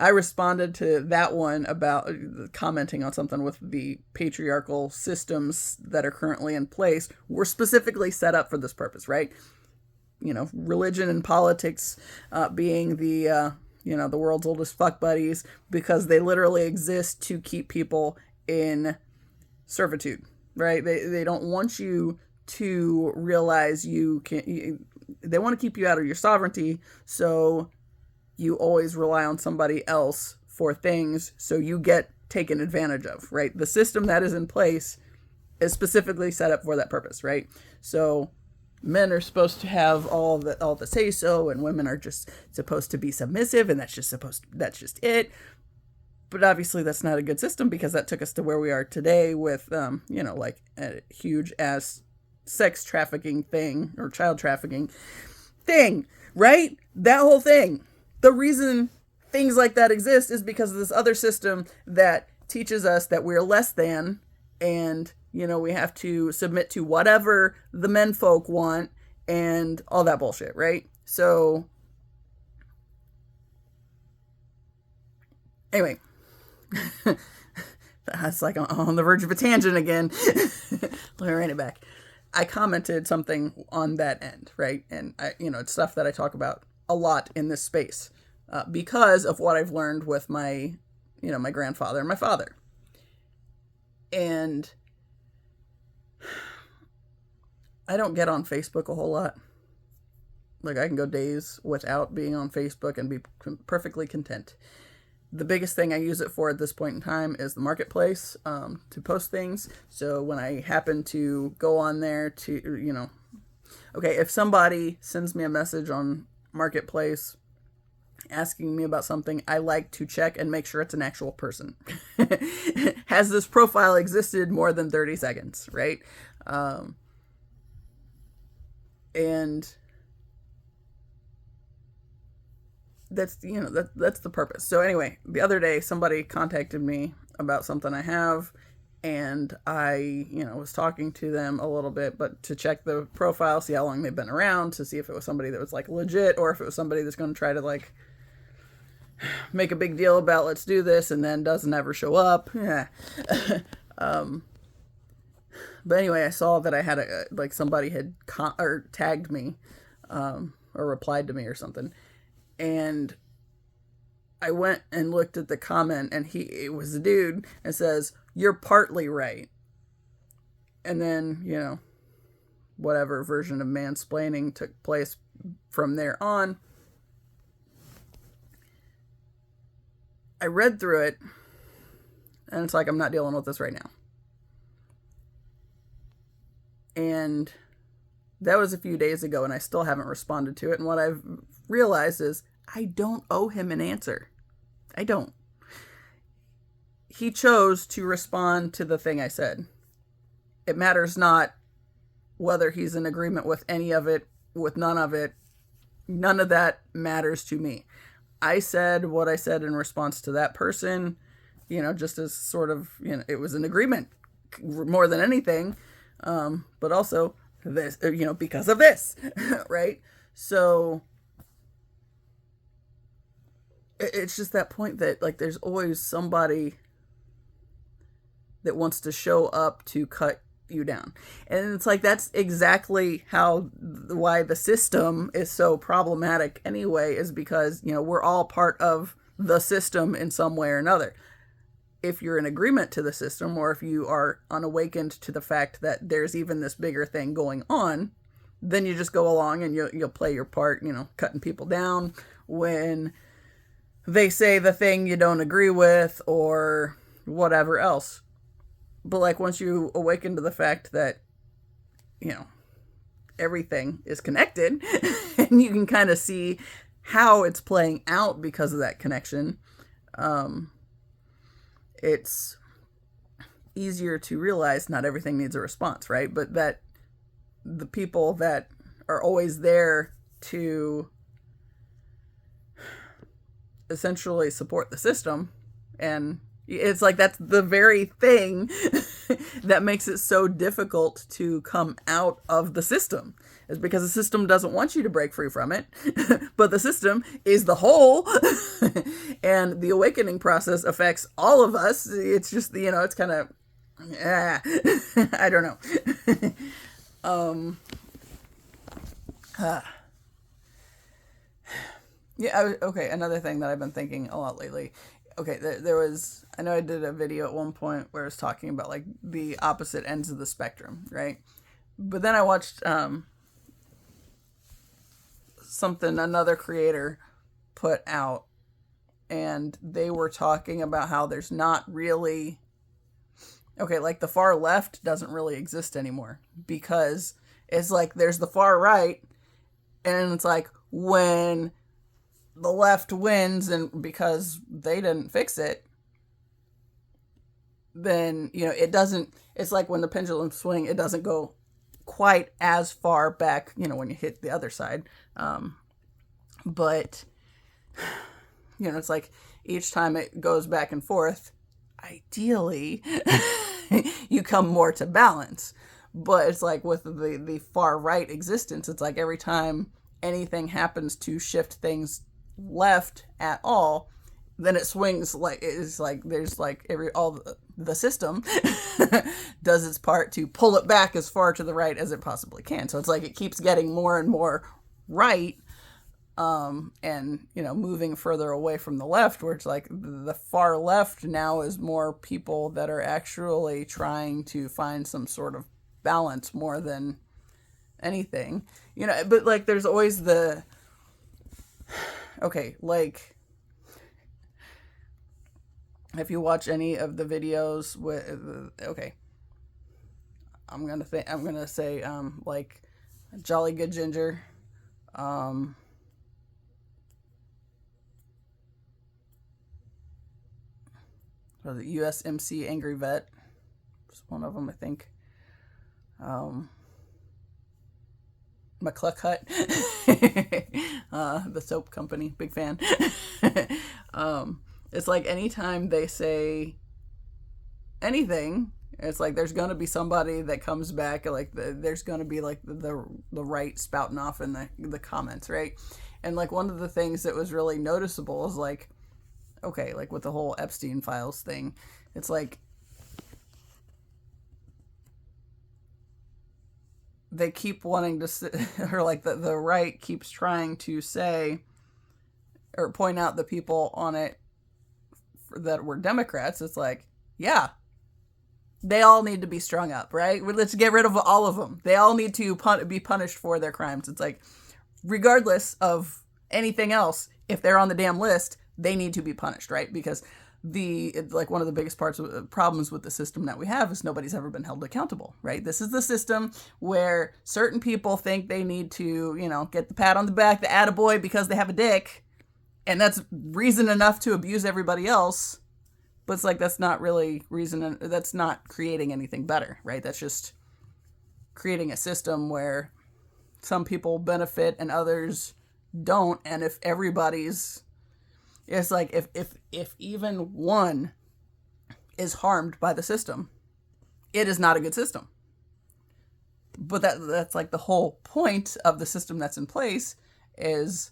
I responded to that one about commenting on something with the patriarchal systems that are currently in place were specifically set up for this purpose, right? Religion and politics being the world's oldest fuck buddies, because they literally exist to keep people in servitude, right? They don't want you to realize they want to keep you out of your sovereignty, so you always rely on somebody else for things, so you get taken advantage of, right? The system that is in place is specifically set up for that purpose, right? So men are supposed to have all the say so, and women are just supposed to be submissive, and that's just it. But obviously that's not a good system, because that took us to where we are today with like a huge ass sex trafficking thing, or child trafficking thing, right? That whole thing. The reason things like that exist is because of this other system that teaches us that we're less than, and we have to submit to whatever the men folk want and all that bullshit, right? So anyway, that's like on the verge of a tangent again. Let me rein it back. I commented something on that end, right? And it's stuff that I talk about a lot in this space because of what I've learned with my, my grandfather and my father. And I don't get on Facebook a whole lot. Like, I can go days without being on Facebook and be perfectly content. The biggest thing I use it for at this point in time is the marketplace, to post things. So when I happen to go on there to, okay, if somebody sends me a message on marketplace asking me about something, I like to check and make sure it's an actual person. Has this profile existed more than 30 seconds, right? And that's, that's the purpose. So anyway, the other day, somebody contacted me about something I have, and I, was talking to them a little bit, but to check the profile, see how long they've been around, to see if it was somebody that was like legit, or if it was somebody that's going to try to like make a big deal about let's do this, and then doesn't ever show up. Yeah. But anyway, I saw that I had somebody had tagged me, or replied to me or something. And I went and looked at the comment, and it was a dude, and says, "You're partly right." And then, whatever version of mansplaining took place from there on. I read through it, and it's like, I'm not dealing with this right now. And that was a few days ago, and I still haven't responded to it. And what I've realized is I don't owe him an answer. I don't. He chose to respond to the thing I said. It matters not whether he's in agreement with any of it, with none of it. None of that matters to me. I said what I said in response to that person, just as sort of, it was an agreement more than anything. But also this, because of this, right? So it's just that point that like, there's always somebody that wants to show up to cut you down. And it's like, that's exactly why the system is so problematic anyway, is because, we're all part of the system in some way or another. If you're in agreement to the system, or if you are unawakened to the fact that there's even this bigger thing going on, then you just go along and you'll play your part, cutting people down when they say the thing you don't agree with or whatever else. But like, once you awaken to the fact that, everything is connected and you can kind of see how it's playing out because of that connection, it's easier to realize not everything needs a response, right? But that the people that are always there to essentially support the system, and it's like, that's the very thing that makes it so difficult to come out of the system, is because the system doesn't want you to break free from it, but the system is the whole, and the awakening process affects all of us. It's just, it's kind of, I don't know. Yeah, okay, another thing that I've been thinking a lot lately. Okay, there was, I know I did a video at one point where I was talking about like the opposite ends of the spectrum, right? But then I watched something another creator put out, and they were talking about how there's not really, okay, like the far left doesn't really exist anymore, because it's like there's the far right, and it's like when the left wins, and because they didn't fix it, then, it doesn't, it's like when the pendulum swing, it doesn't go quite as far back, when you hit the other side. But, it's like each time it goes back and forth, ideally, you come more to balance. But it's like with the far right existence, it's like every time anything happens to shift things left at all, then it swings, like it's like there's like the system does its part to pull it back as far to the right as it possibly can. So it's like it keeps getting more and more right, And, moving further away from the left, where it's like the far left now is more people that are actually trying to find some sort of balance more than anything, but like there's always like if you watch any of the videos with, I'm gonna say, like Jolly Good Ginger, or the USMC Angry Vet, just one of them, I think. MyCluckHut, the soap company, big fan. It's like anytime they say anything, it's like there's gonna be somebody that comes back, like there's gonna be like the right spouting off in the comments, right? And like one of the things that was really noticeable is like, like with the whole Epstein files thing, it's like they keep wanting to, or like the right keeps trying to say or point out the people on it that were Democrats. It's like, yeah, they all need to be strung up, right? Let's get rid of all of them. They all need to be punished for their crimes. It's like, regardless of anything else, if they're on the damn list, they need to be punished, right? Because one of the biggest problems with the system that we have is nobody's ever been held accountable, right? This is the system where certain people think they need to, get the pat on the back, the attaboy, because they have a dick, and that's reason enough to abuse everybody else. But it's like, that's not really reason, that's not creating anything better, right? That's just creating a system where some people benefit and others don't, and if everybody's, it's like if even one is harmed by the system, it is not a good system. But that's like the whole point of the system that's in place is,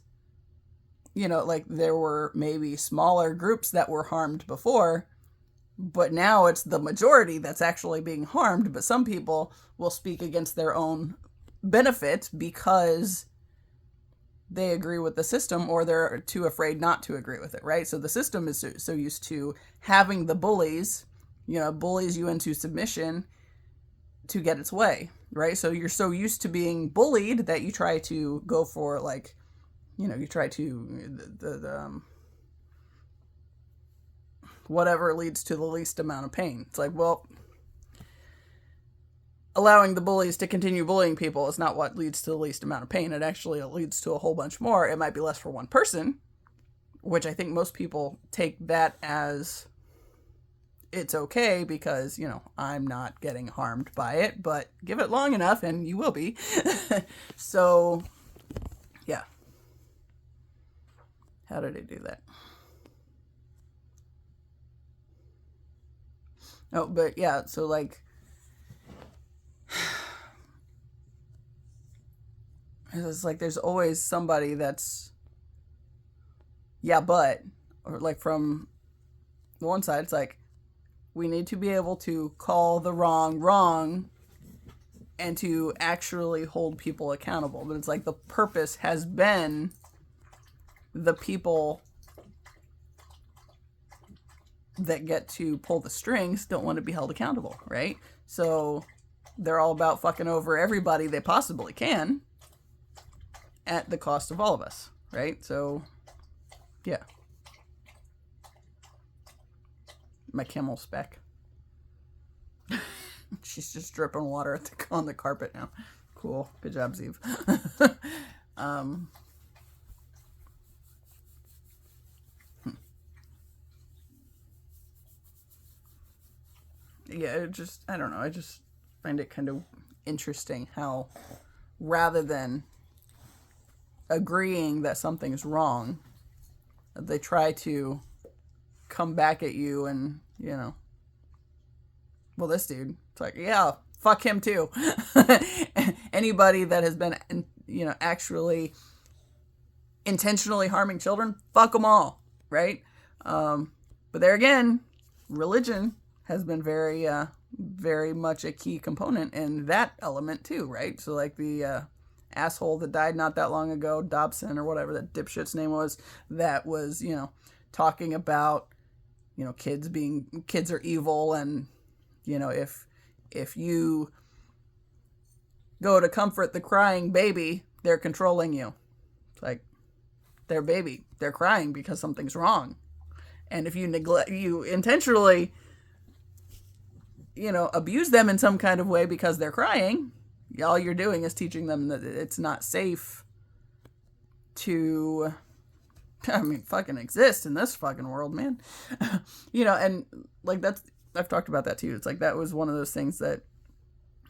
like there were maybe smaller groups that were harmed before, but now it's the majority that's actually being harmed. But some people will speak against their own benefit because they agree with the system, or they're too afraid not to agree with it, right? So the system is so used to having the bullies you into submission to get its way, right? So you're so used to being bullied that you try to go for, like, you try to the whatever leads to the least amount of pain. It's like, well, allowing the bullies to continue bullying people is not what leads to the least amount of pain. It actually leads to a whole bunch more. It might be less for one person, which I think most people take that as it's okay because, I'm not getting harmed by it, but give it long enough and you will be. So, yeah. How did I do that? Oh, but yeah, so like, it's like there's always somebody that's, or like from the one side, it's like, we need to be able to call the wrong and to actually hold people accountable. But it's like the purpose has been the people that get to pull the strings don't want to be held accountable, right? So they're all about fucking over everybody they possibly can at the cost of all of us, right? So, yeah. My camel's back. She's just dripping water on the carpet now. Cool. Good job, Zeev. Yeah, I don't know. I just find it kind of interesting how rather than agreeing that something's wrong, they try to come back at you and, well, this dude, it's like, yeah, fuck him too. Anybody that has been, actually intentionally harming children, fuck them all, right? But there again, religion has been very much a key component in that element too, right? So like the asshole that died not that long ago, Dobson or whatever that dipshit's name was, that was, talking about, kids are evil, and, if you go to comfort the crying baby, they're controlling you. It's like, their baby, they're crying because something's wrong. And if you intentionally, abuse them in some kind of way because they're crying, all you're doing is teaching them that it's not safe to, fucking exist in this fucking world, man. And like I've talked about that too. It's like, that was one of those things that,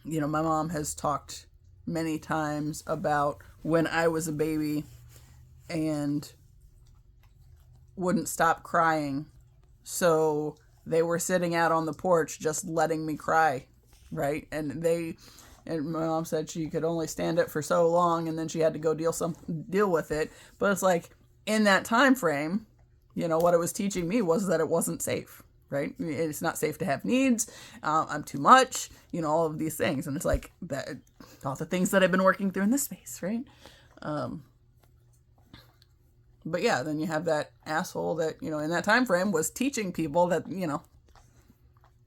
my mom has talked many times about when I was a baby and wouldn't stop crying. So they were sitting out on the porch just letting me cry, right? And my mom said she could only stand it for so long, and then she had to go deal with it. But it's like, in that time frame, what it was teaching me was that it wasn't safe, right? It's not safe to have needs. I'm too much, all of these things. And it's like that, all the things that I've been working through in this space, right? But yeah, then you have that asshole that, in that time frame was teaching people that,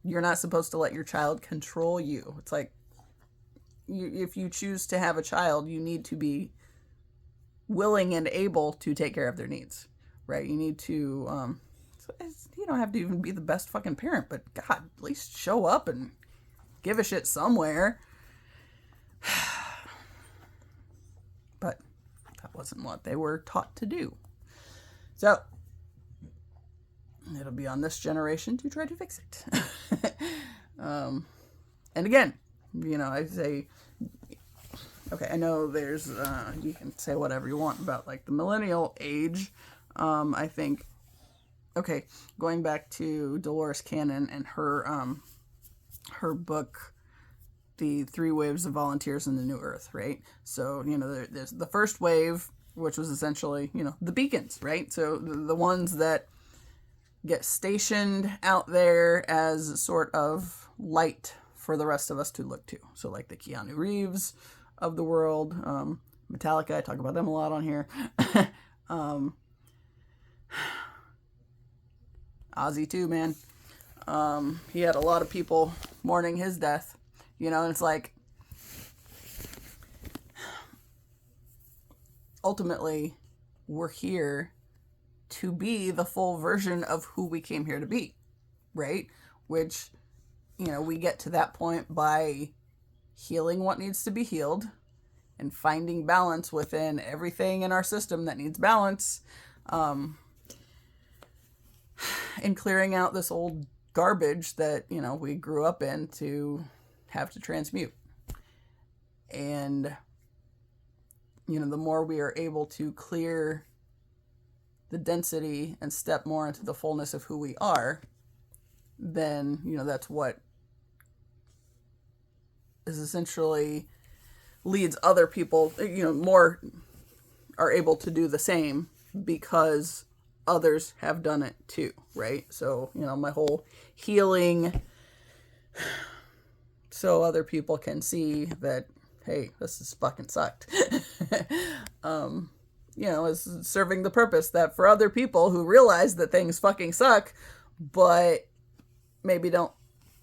you're not supposed to let your child control you. It's like, if you choose to have a child, you need to be willing and able to take care of their needs, right? You need to, you don't have to even be the best fucking parent, but God, at least show up and give a shit somewhere. But that wasn't what they were taught to do. So, it'll be on this generation to try to fix it. And again, I say, okay, I know there's, you can say whatever you want about, like, the millennial age. I think, okay, going back to Dolores Cannon and her book, The 3 Waves of Volunteers in the New Earth, right? So, there's the first wave, which was essentially, the beacons, right? So the ones that get stationed out there as sort of light for the rest of us to look to. So like the Keanu Reeves of the world, Metallica, I talk about them a lot on here. Ozzy too, man. He had a lot of people mourning his death, and it's like, ultimately, we're here to be the full version of who we came here to be, right? Which, we get to that point by healing what needs to be healed and finding balance within everything in our system that needs balance, and clearing out this old garbage that, we grew up in to have to transmute. And the more we are able to clear the density and step more into the fullness of who we are, then, that's what is essentially leads other people, more are able to do the same because others have done it too, right? So, my whole healing, so other people can see that, hey, this is fucking sucked. Is serving the purpose that for other people who realize that things fucking suck, but maybe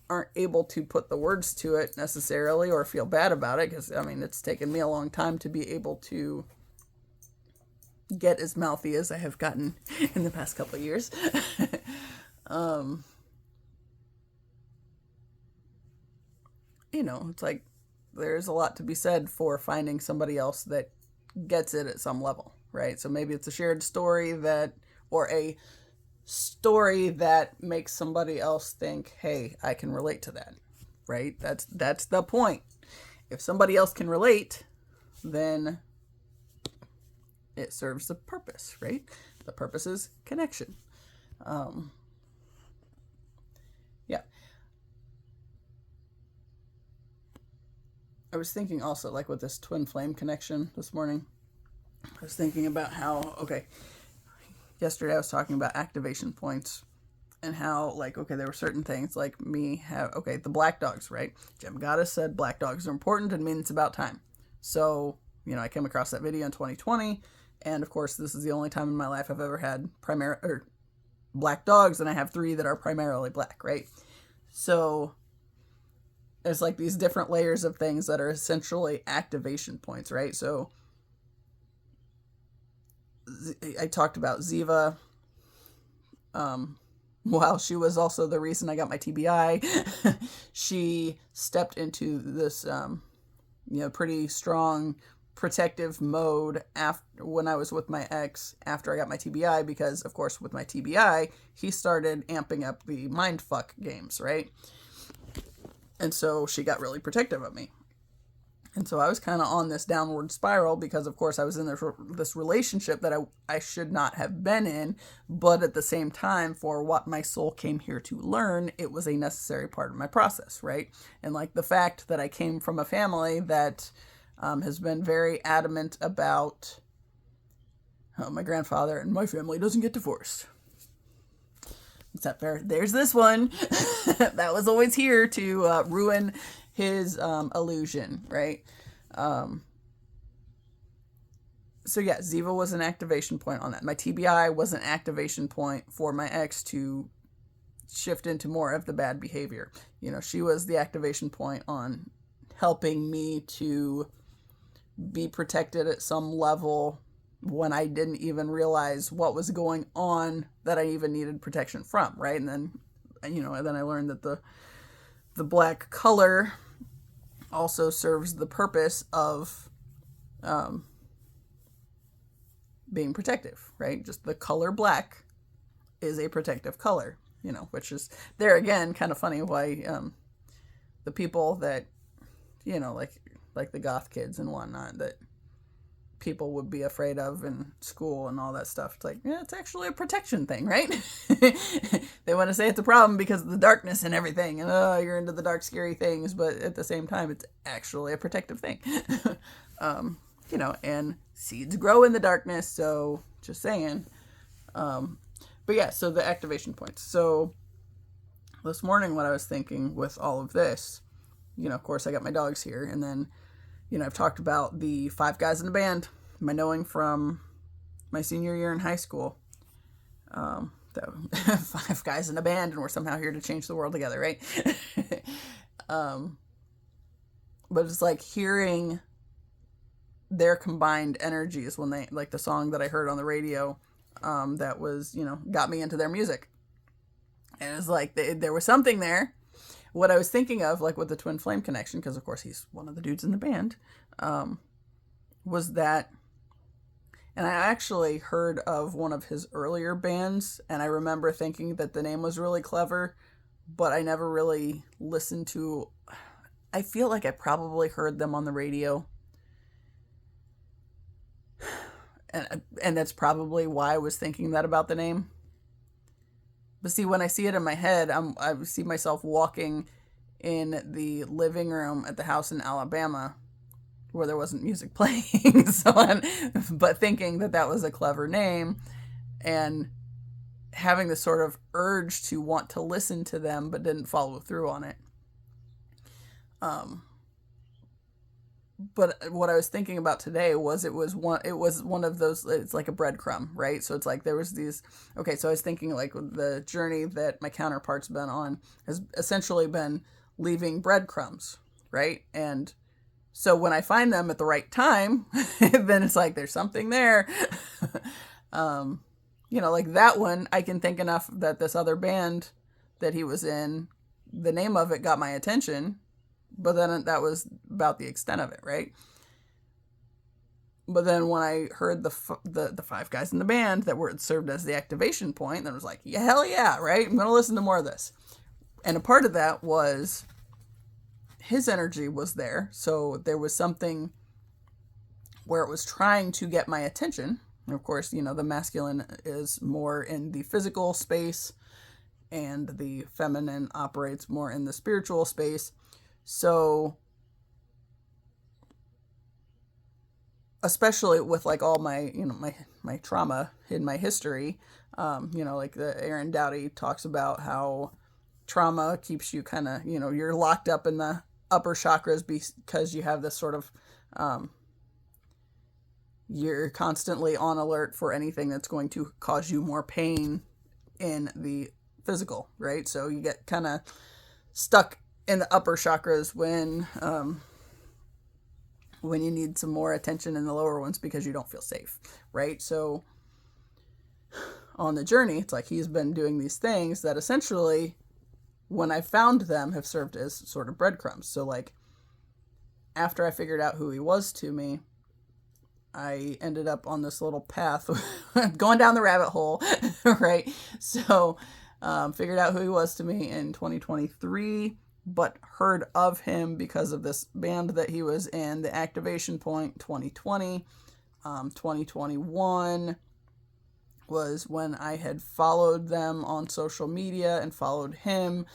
aren't able to put the words to it necessarily or feel bad about it, because, it's taken me a long time to be able to get as mouthy as I have gotten in the past couple of years. It's like, there's a lot to be said for finding somebody else that gets it at some level, right? So maybe it's a shared story or a story that makes somebody else think, hey, I can relate to that, right? That's the point. If somebody else can relate, then it serves the purpose, right? The purpose is connection. Yeah. I was thinking also, like, with this twin flame connection this morning, I was thinking about how, yesterday I was talking about activation points and how, like, there were certain things, like the black dogs, right? Gem Goddess said black dogs are important and means it's about time. So, I came across that video in 2020, and of course, this is the only time in my life I've ever had black dogs, and I have 3 that are primarily black, right? So there's like these different layers of things that are essentially activation points, right? So I talked about Ziva. While she was also the reason I got my TBI, she stepped into this, pretty strong protective mode when I was with my ex after I got my TBI, because of course with my TBI, he started amping up the mindfuck games, right? And so she got really protective of me. And so I was kind of on this downward spiral because, of course, I was in this relationship that I should not have been in. But at the same time, for what my soul came here to learn, it was a necessary part of my process, right? And like the fact that I came from a family that has been very adamant about my grandfather and my family doesn't get divorced. Except there's this one that was always here to ruin his illusion, right? So yeah, Ziva was an activation point on that. My TBI was an activation point for my ex to shift into more of the bad behavior. She was the activation point on helping me to be protected at some level when I didn't even realize what was going on that I even needed protection from, right? And then, then I learned that the black color also serves the purpose of being protective, right? Just the color black is a protective color, which is, there again, kind of funny why the people that, like the goth kids and whatnot, that people would be afraid of in school and all that stuff. It's like, yeah, it's actually a protection thing, right? They want to say it's a problem because of the darkness and everything, and you're into the dark, scary things, but at the same time, it's actually a protective thing. And seeds grow in the darkness, so just saying. But yeah, so the activation points. So this morning, what I was thinking with all of this, of course, I got my dogs here, and then I've talked about the 5 guys in the band, my knowing from my senior year in high school. 5 guys in a band, and we're somehow here to change the world together, right? But it's like hearing their combined energies when they, like the song that I heard on the radio, that was, got me into their music. And it's like there was something there. What I was thinking of, like with the Twin Flame connection, because of course he's one of the dudes in the band, was that, and I actually heard of one of his earlier bands, and I remember thinking that the name was really clever, but I never really listened to, I feel like I probably heard them on the radio, and that's probably why I was thinking that about the name. But see, when I see it in my head, I see myself walking in the living room at the house in Alabama where there wasn't music playing, but thinking that was a clever name, and having this sort of urge to want to listen to them, but didn't follow through on it. But what I was thinking about today was it was one of those, it's like a breadcrumb, right? So it's like there was these, okay, so I was thinking like the journey that my counterpart's been on has essentially been leaving breadcrumbs, right? And so when I find them at the right time, then it's like there's something there. Like that one, I can think enough that this other band that he was in, the name of it got my attention, but then that was about the extent of it, right? But then when I heard the 5 guys in the band that were served as the activation point, then I was like, yeah, hell yeah, right? I'm going to listen to more of this. And a part of that was his energy was there. So there was something where it was trying to get my attention. And of course, the masculine is more in the physical space and the feminine operates more in the spiritual space. So, especially with like all my, my trauma in my history, like the Aaron Doughty talks about how trauma keeps you kind of, you're locked up in the upper chakras because you have this sort of you're constantly on alert for anything that's going to cause you more pain in the physical, right? So you get kind of stuck in the upper chakras when you need some more attention in the lower ones because you don't feel safe, right? So on the journey, it's like he's been doing these things that essentially, when I found them, have served as sort of breadcrumbs. So like, after I figured out who he was to me, I ended up on this little path going down the rabbit hole, right? So figured out who he was to me in 2023, but heard of him because of this band that he was in, the Activation Point 2020. 2021 was when I had followed them on social media and followed him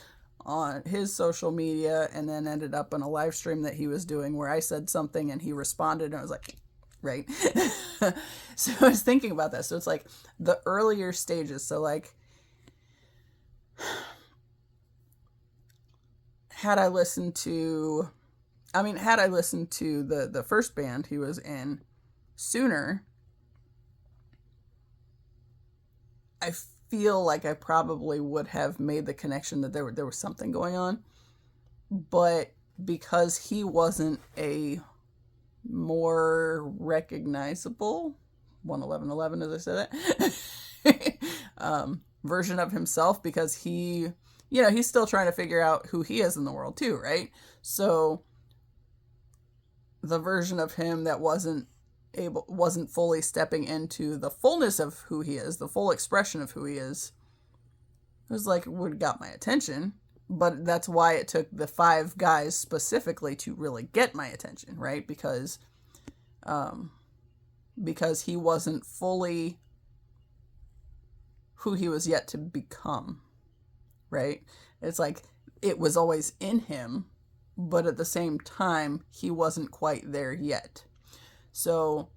on his social media, and then ended up in a live stream that he was doing where I said something and he responded, and I was like, right? So I was thinking about that. So it's like the earlier stages. So like, had I listened to the first band he was in sooner, I feel like I probably would have made the connection that there was something going on. But because he wasn't a more recognizable 11111, as I said that, version of himself, because he's still trying to figure out who he is in the world too, right? So the version of him that wasn't fully stepping into the fullness of who he is, the full expression of who he is, it was like, would got my attention. But that's why it took the 5 guys specifically to really get my attention, right? Because he wasn't fully who he was yet to become, right? It's like it was always in him, but at the same time, he wasn't quite there yet. So,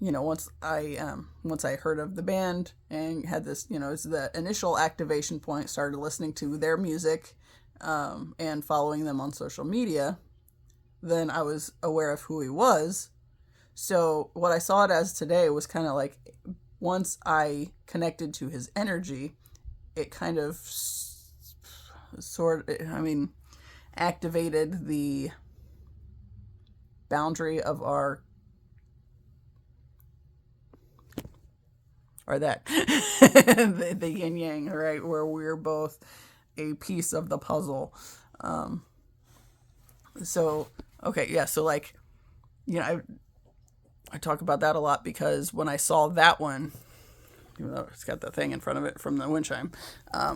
once I heard of the band and had this, it's the initial activation point, started listening to their music and following them on social media, then I was aware of who he was. So what I saw it as today was kind of like, once I connected to his energy, it kind of activated the boundary of the yin yang, right, where we're both a piece of the puzzle. So like, I talk about that a lot, because when I saw that one, even though it's got the thing in front of it from the wind chime,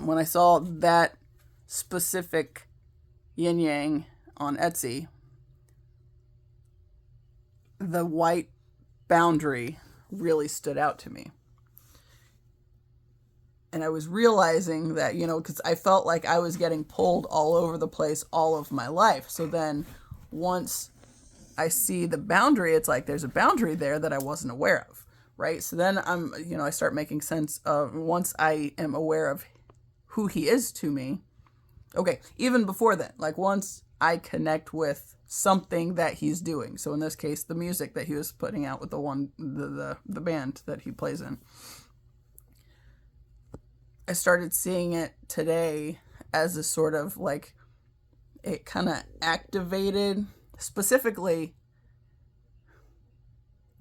when I saw that specific yin yang on Etsy, the white boundary really stood out to me. And I was realizing that, because I felt like I was getting pulled all over the place all of my life. So then once I see the boundary, it's like there's a boundary there that I wasn't aware of, right? So then I start making sense of, once I am aware of who he is to me. Okay, even before then, like once I connect with something that he's doing. So in this case, the music that he was putting out with the band that he plays in. I started seeing it today as a sort of like, it kind of activated, specifically,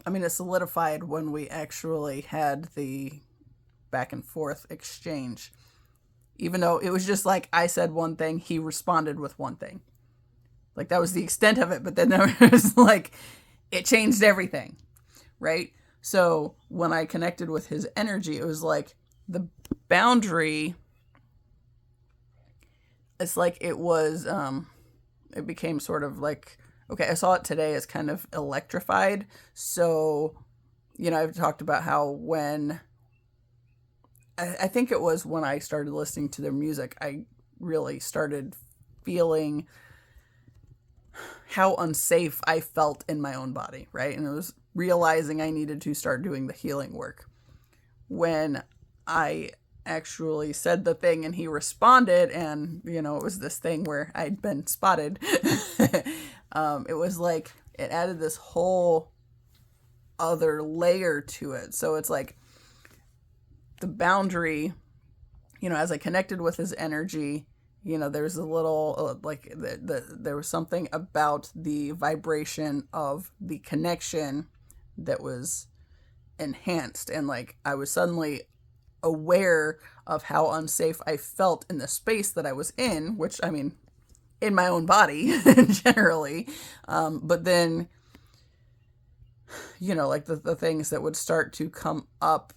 it solidified when we actually had the back and forth exchange. Even though it was just like, I said one thing, he responded with one thing. Like, that was the extent of it, but then there was like, it changed everything, right? So when I connected with his energy, it was like, the boundary, it's like it was, it became sort of like, okay, I saw it today as kind of electrified. So, I've talked about how when, I think it was when I started listening to their music, I really started feeling how unsafe I felt in my own body, right? And it was realizing I needed to start doing the healing work. When I actually said the thing and he responded, and it was this thing where I'd been spotted. It was like, it added this whole other layer to it. So it's like the boundary, as I connected with his energy, there's a little like there was something about the vibration of the connection that was enhanced, and like I was suddenly aware of how unsafe I felt in the space that I was in, which I mean, in my own body generally, but then like the things that would start to come up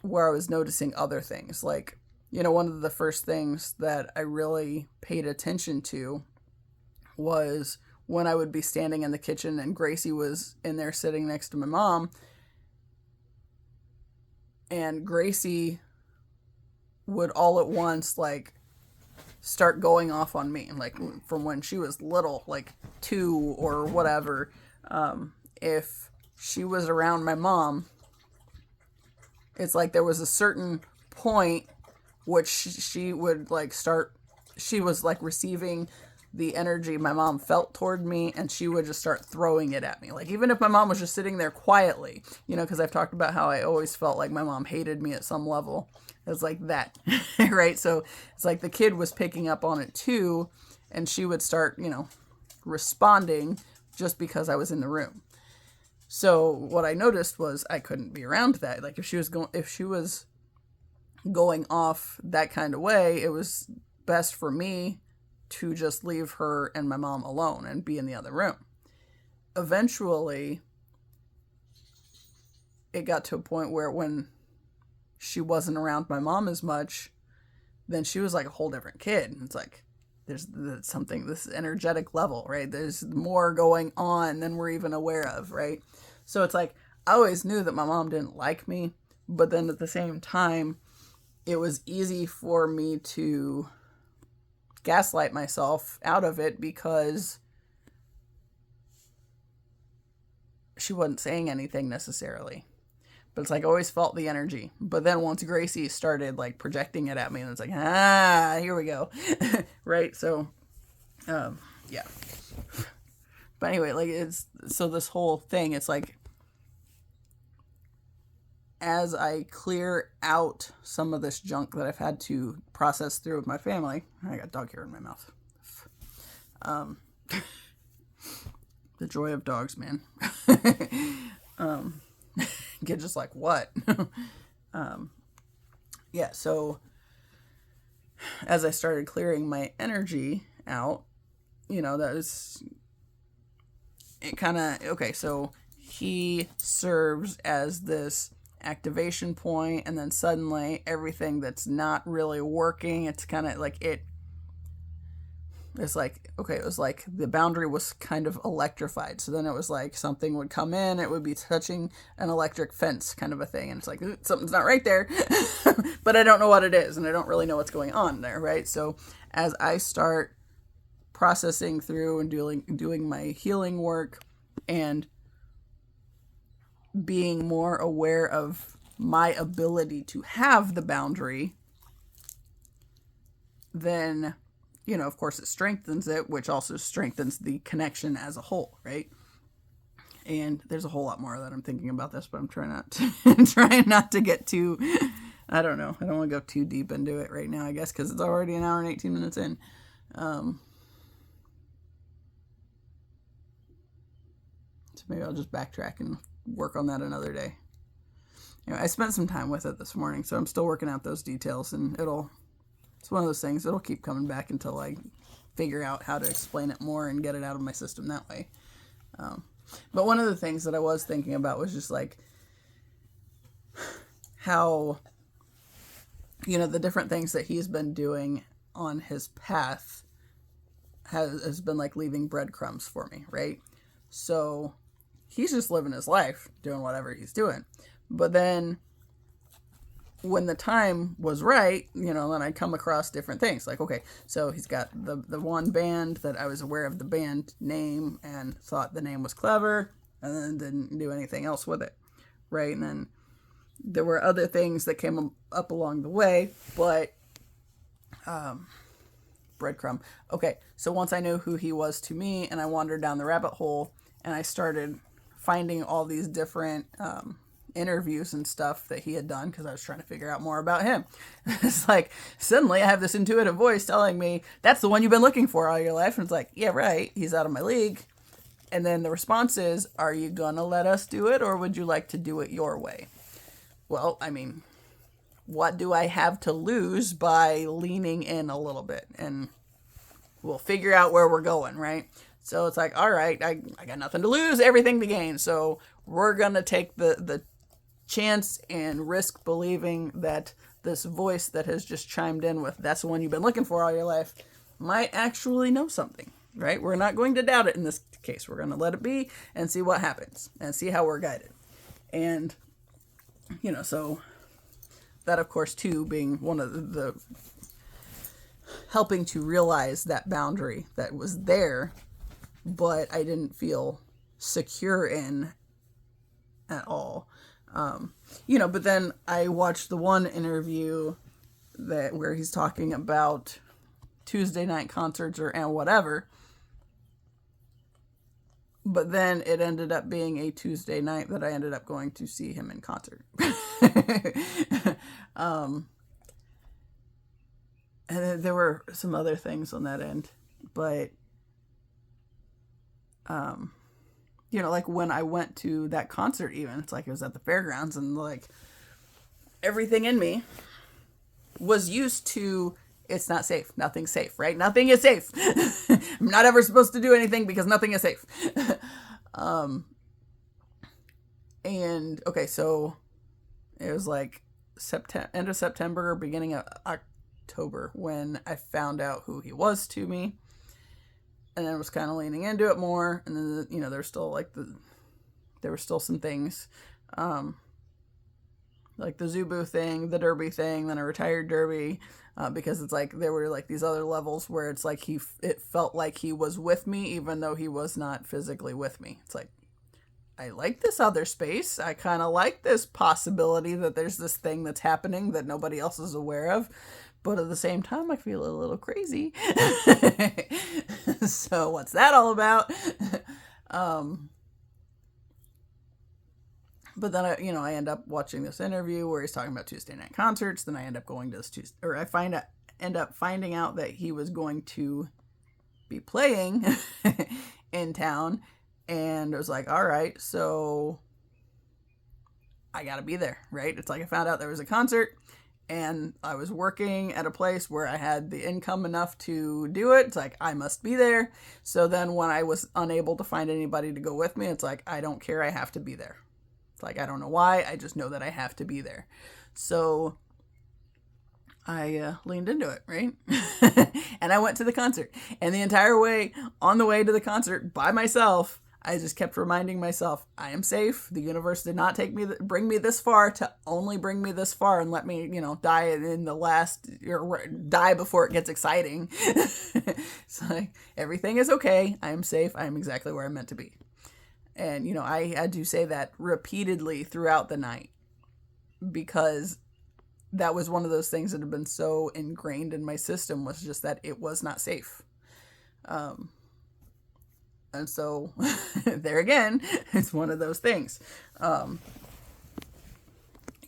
where I was noticing other things, like one of the first things that I really paid attention to was when I would be standing in the kitchen and Gracie was in there sitting next to my mom, and Gracie would all at once like start going off on me, like from when she was little, like 2 or whatever. If she was around my mom, it's like there was a certain point which she would like start, she was like receiving the energy my mom felt toward me, and she would just start throwing it at me. Like even if my mom was just sitting there quietly, because I've talked about how I always felt like my mom hated me at some level. It's like that, right? So it's like the kid was picking up on it too, and she would start, responding just because I was in the room. So what I noticed was I couldn't be around that. Like if she was going off that kind of way, it was best for me to just leave her and my mom alone and be in the other room. Eventually, it got to a point where when she wasn't around my mom as much, then she was like a whole different kid. It's like there's something, this energetic level, right? There's more going on than we're even aware of, right? So it's like I always knew that my mom didn't like me, but then at the same time, it was easy for me to gaslight myself out of it because she wasn't saying anything necessarily. But it's like I always felt the energy. But then once Gracie started like projecting it at me, and it's like, here we go. Right? So, yeah. But anyway, like so this whole thing, it's like, as I clear out some of this junk that I've had to process through with my family, I got dog hair in my mouth. The joy of dogs, man. Get just like, what? Yeah, so as I started clearing my energy out, that was, it kind of, okay, so he serves as this activation point, and then suddenly everything that's not really working, it's kind of like it's like, okay, it was like the boundary was kind of electrified. So then it was like something would come in, it would be touching an electric fence kind of a thing. And it's like, something's not right there, but I don't know what it is. And I don't really know what's going on there, right? So as I start processing through and doing my healing work and being more aware of my ability to have the boundary, then of course it strengthens it, which also strengthens the connection as a whole, right? And there's a whole lot more that I'm thinking about this, but I'm trying not to get too, I don't know. I don't want to go too deep into it right now, I guess, because it's already an hour and 18 minutes in. So maybe I'll just backtrack and work on that another day. I spent some time with it this morning, so I'm still working out those details, and it's one of those things, it'll keep coming back until I figure out how to explain it more and get it out of my system that way. But one of the things that I was thinking about was just like how, the different things that he's been doing on his path has been like leaving breadcrumbs for me, right? So he's just living his life, doing whatever he's doing. But then when the time was right, then I come across different things. Like, okay, so he's got the one band that I was aware of the band name and thought the name was clever, and then didn't do anything else with it, right? And then there were other things that came up along the way, but breadcrumb. Okay, so once I knew who he was to me, and I wandered down the rabbit hole, and I started finding all these different interviews and stuff that he had done, because I was trying to figure out more about him. It's like, suddenly I have this intuitive voice telling me, that's the one you've been looking for all your life. And it's like, yeah, right, he's out of my league. And then the response is, are you gonna let us do it, or would you like to do it your way? Well, I mean, what do I have to lose by leaning in a little bit? And we'll figure out where we're going, right? So it's like, all right, I got nothing to lose, everything to gain. So we're gonna take the chance and risk believing that this voice that has just chimed in with, that's the one you've been looking for all your life, might actually know something, right? We're not going to doubt it in this case. We're going to let it be and see what happens and see how we're guided. And, so that, of course, too, being one of the helping to realize that boundary that was there, but I didn't feel secure in at all. But then I watched the one interview where he's talking about Tuesday night concerts and whatever. But then it ended up being a Tuesday night that I ended up going to see him in concert. And there were some other things on that end, but, like when I went to that concert, even, it's like it was at the fairgrounds, and like everything in me was used to, it's not safe. Nothing's safe, right? Nothing is safe. I'm not ever supposed to do anything because nothing is safe. And okay, so it was like end of September, beginning of October when I found out who he was to me. And then I was kind of leaning into it more. And then, there's still there were still some things, like the Zubu thing, the Derby thing, then a retired Derby, because it's like there were like these other levels where it's like it felt like he was with me, even though he was not physically with me. It's like, I like this other space. I kind of like this possibility that there's this thing that's happening that nobody else is aware of. But at the same time, I feel a little crazy. So what's that all about? But then I end up watching this interview where he's talking about Tuesday night concerts. Then I end up going to this end up finding out that he was going to be playing in town, and I was like, all right, so I gotta be there, right? It's like I found out there was a concert, and I was working at a place where I had the income enough to do it. It's like, I must be there. So then when I was unable to find anybody to go with me, it's like, I don't care, I have to be there. It's like, I don't know why, I just know that I have to be there. So I leaned into it, right? And I went to the concert. And the entire way, on the way to the concert by myself, I just kept reminding myself, I am safe. The universe did not bring me this far to only bring me this far and let me, die in the last, or die before it gets exciting. It's like, everything is okay. I am safe. I am exactly where I'm meant to be. And, I had to say that repeatedly throughout the night, because that was one of those things that had been so ingrained in my system, was just that it was not safe. And so there again, it's one of those things. But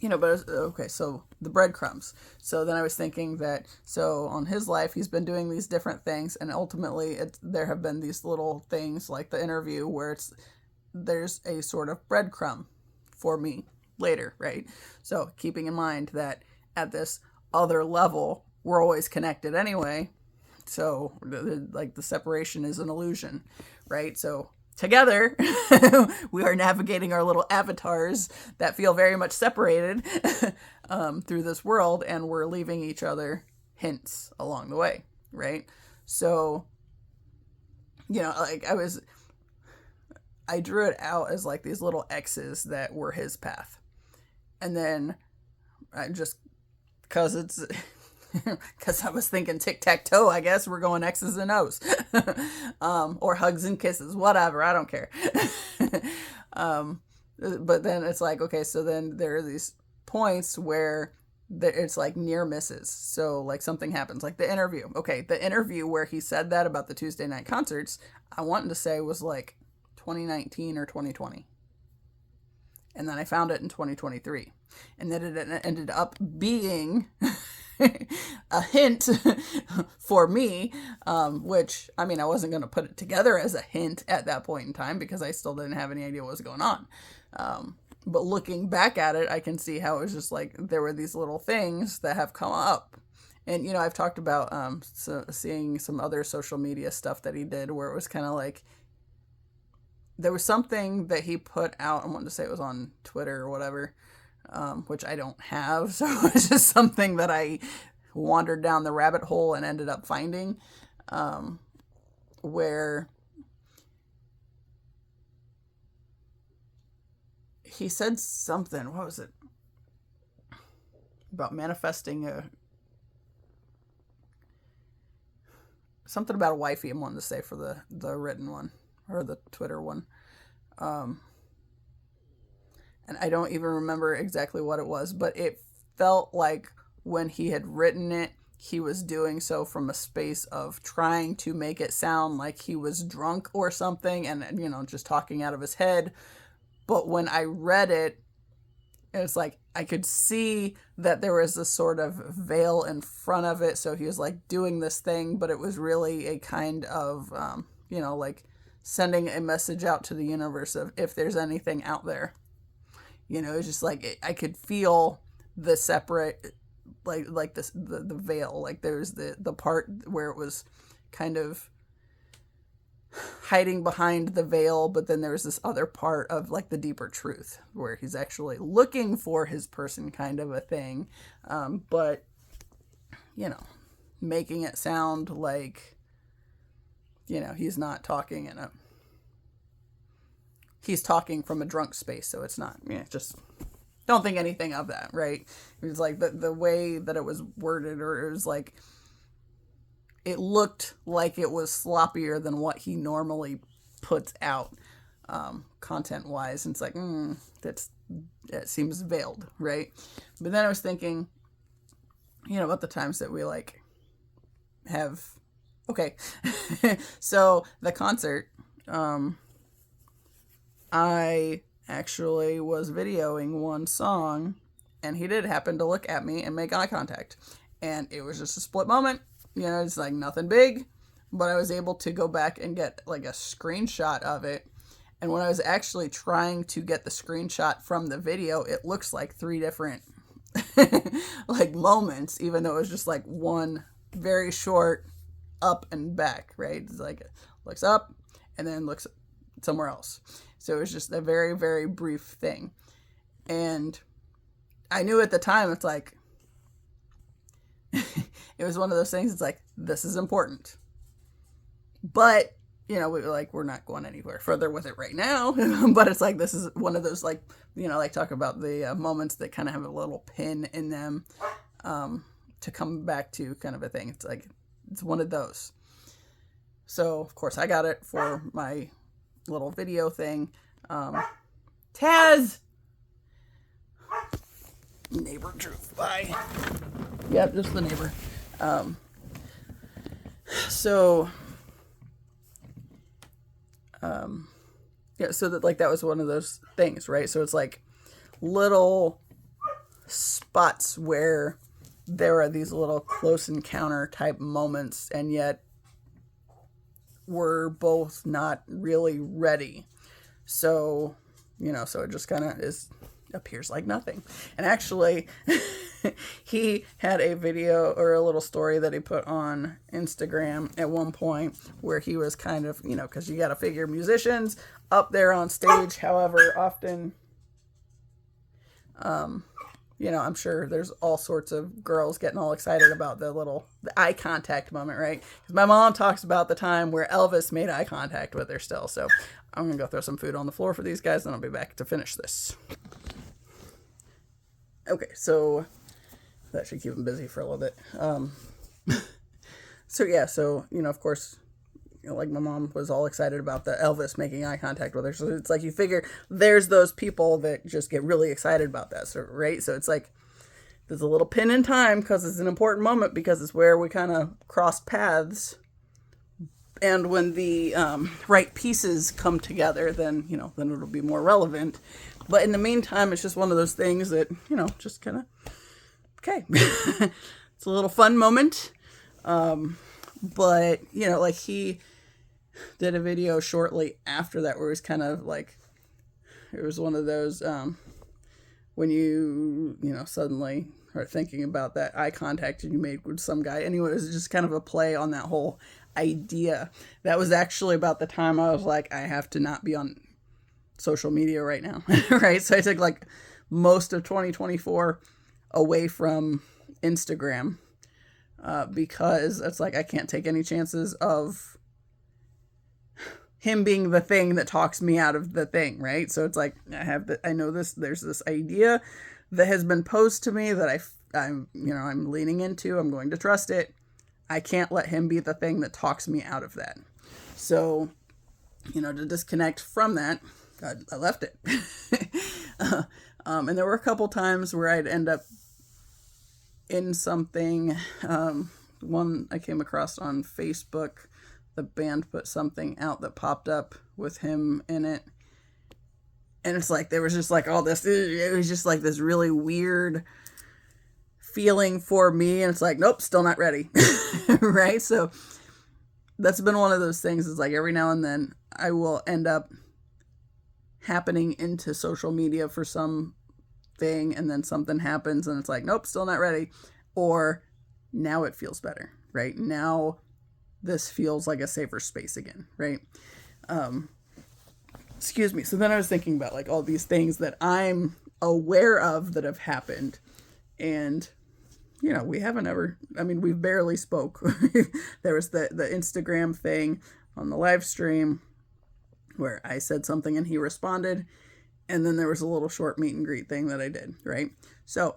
okay, so the breadcrumbs. So then I was thinking that, so on his life, he's been doing these different things, and ultimately there have been these little things like the interview where there's a sort of breadcrumb for me later, right? So keeping in mind that at this other level, we're always connected anyway. So the separation is an illusion, right? So together, we are navigating our little avatars that feel very much separated through this world, and we're leaving each other hints along the way, right? So, I drew it out as like these little X's that were his path. And then because I was thinking tic-tac-toe, I guess we're going X's and O's. Or hugs and kisses, whatever, I don't care. But then it's like, okay, so then there are these points where it's like near misses. So like something happens, like the interview. Okay, the interview where he said that about the Tuesday night concerts, I wanted to say was like 2019 or 2020. And then I found it in 2023. And then it ended up being a hint for me, which, I mean, I wasn't going to put it together as a hint at that point in time because I still didn't have any idea what was going on. But looking back at it, I can see how it was just like there were these little things that have come up. And, you know, I've talked about seeing some other social media stuff that he did where it was kind of like there was something that he put out. I wanted to say it was on Twitter or whatever, which I don't have. So it's just something that I wandered down the rabbit hole and ended up finding, where he said something. What was it? About manifesting something about a wifey I wanted to say for the written one or the Twitter one. And I don't even remember exactly what it was, but it felt like when he had written it, he was doing so from a space of trying to make it sound like he was drunk or something and, you know, just talking out of his head. But when I read it, it's like I could see that there was this sort of veil in front of it. So he was like doing this thing, but it was really a kind of, you know, like sending a message out to the universe of if there's anything out there. You know, it's just like I could feel the separate, like this the veil. Like there's the part where it was kind of hiding behind the veil, but then there's this other part of like the deeper truth where he's actually looking for his person, kind of a thing, but you know, making it sound like, you know, he's not talking he's talking from a drunk space, so it's not, yeah, just don't think anything of that, right? It was like the way that it was worded, or it was like it looked like it was sloppier than what he normally puts out, content-wise. And it's like, that seems veiled, right? But then I was thinking, you know, about the times that we, like, have... Okay, so the concert, I actually was videoing one song, and he did happen to look at me and make eye contact. And it was just a split moment. You know, it's like nothing big, but I was able to go back and get like a screenshot of it. And when I was actually trying to get the screenshot from the video, it looks like 3 different like moments, even though it was just like one very short up and back, right? It's like it looks up and then looks somewhere else. So it was just a very, very brief thing. And I knew at the time, it's like, it was one of those things. It's like, this is important, but you know, we're not going anywhere further with it right now. But it's like, this is one of those, like, you know, like talk about the moments that kind of have a little pin in them, to come back to, kind of a thing. It's like, it's one of those. So of course I got it for my little video thing. Taz! Neighbor drove by. Yep, just the neighbor. Yeah, so that, like, that was one of those things, right? So it's like little spots where there are these little close encounter type moments, and yet we're both not really ready. So, you know, so it just kind of appears like nothing. And actually, he had a video or a little story that he put on Instagram at one point where he was kind of, you know, because you got to figure musicians up there on stage, however often, you know, I'm sure there's all sorts of girls getting all excited about the eye contact moment, right? Because my mom talks about the time where Elvis made eye contact with her still. So I'm going to go throw some food on the floor for these guys, and I'll be back to finish this. Okay, so that should keep them busy for a little bit. So yeah, so, you know, of course, you know, like my mom was all excited about the Elvis making eye contact with her. So it's like, you figure there's those people that just get really excited about that, so, right? So it's like, there's a little pin in time because it's an important moment, because it's where we kind of cross paths. And when the right pieces come together, then, you know, then it'll be more relevant. But in the meantime, it's just one of those things that, just kind of, okay. It's a little fun moment. But, like he did a video shortly after that where it was kind of like, it was one of those, when you, suddenly are thinking about that eye contact you made with some guy. Anyway, it was just kind of a play on that whole idea. That was actually about the time I was like, I have to not be on social media right now. Right? So I took like most of 2024 away from Instagram, because it's like, I can't take any chances of him being the thing that talks me out of the thing, right? So it's like, I know this, there's this idea that has been posed to me that I'm leaning into, I'm going to trust it. I can't let him be the thing that talks me out of that. So, to disconnect from that, I left it. And there were a couple times where I'd end up in something. One I came across on Facebook, the band put something out that popped up with him in it. And it's like, there was just like all this, it was just like this really weird feeling for me. And it's like, nope, still not ready. Right? So that's been one of those things. It's like every now and then I will end up happening into social media for some thing, and then something happens and it's like, nope, still not ready. Or now it feels better, right? Now this feels like a safer space again, right? Excuse me. So then I was thinking about like all these things that I'm aware of that have happened, and we've barely spoke. There was the Instagram thing on the live stream where I said something and he responded, and then there was a little short meet and greet thing that I did, right? So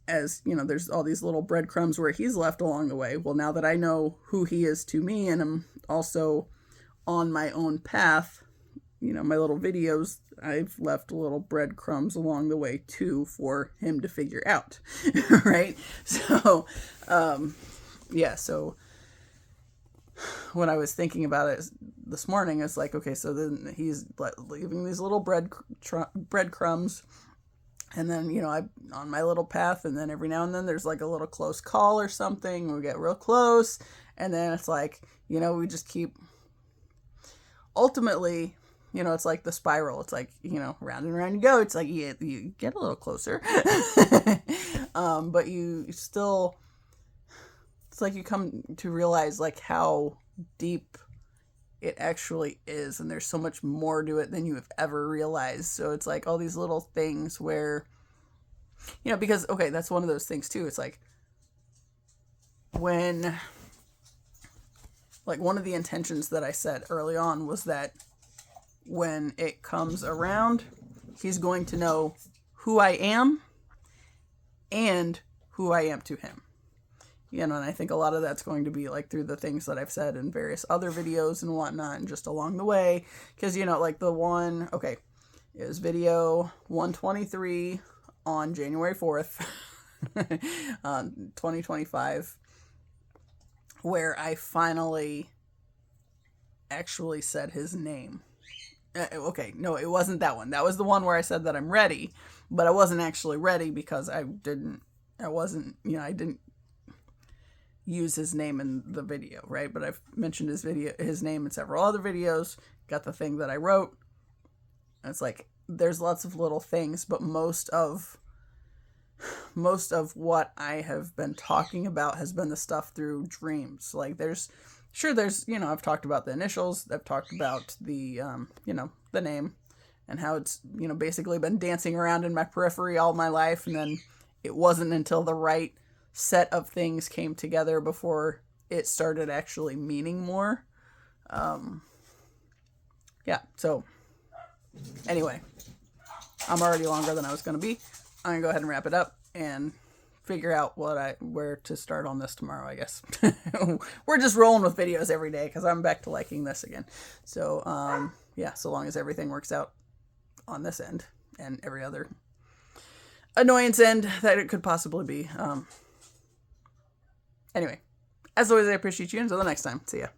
as there's all these little breadcrumbs where he's left along the way. Well, now that I know who he is to me, and I'm also on my own path, my little videos, I've left little breadcrumbs along the way too for him to figure out. Right? So, so when I was thinking about it this morning, it's like, okay, so then he's leaving these little breadcrumbs, and then, I'm on my little path, and then every now and then there's like a little close call or something, we get real close, and then it's like, we just keep, ultimately, it's like the spiral. It's like, round and round you go. It's like you get a little closer. But you still, it's like you come to realize like how deep it actually is. And there's so much more to it than you have ever realized. So it's like all these little things where, because, okay, that's one of those things too. It's like when, like one of the intentions that I said early on was that when it comes around, he's going to know who I am and who I am to him. And I think a lot of that's going to be like through the things that I've said in various other videos and whatnot, and just along the way. Because, like the one, okay, it was video 123 on January 4th, 2025, where I finally actually said his name. Okay, no, it wasn't that one. That was the one where I said that I'm ready, but I wasn't actually ready because I didn't use his name in the video, right? But I've mentioned his name in several other videos, got the thing that I wrote. And it's like, there's lots of little things, but most of what I have been talking about has been the stuff through dreams. Like there's, I've talked about the initials. I've talked about the, the name and how it's, basically been dancing around in my periphery all my life. And then it wasn't until the right set of things came together before it started actually meaning more. So anyway, I'm already longer than I was going to be. I'm going to go ahead and wrap it up and figure out where to start on this tomorrow, I guess. We're just rolling with videos every day because I'm back to liking this again. So, so long as everything works out on this end and every other annoyance end that it could possibly be. Anyway, as always, I appreciate you. Until the next time. See ya.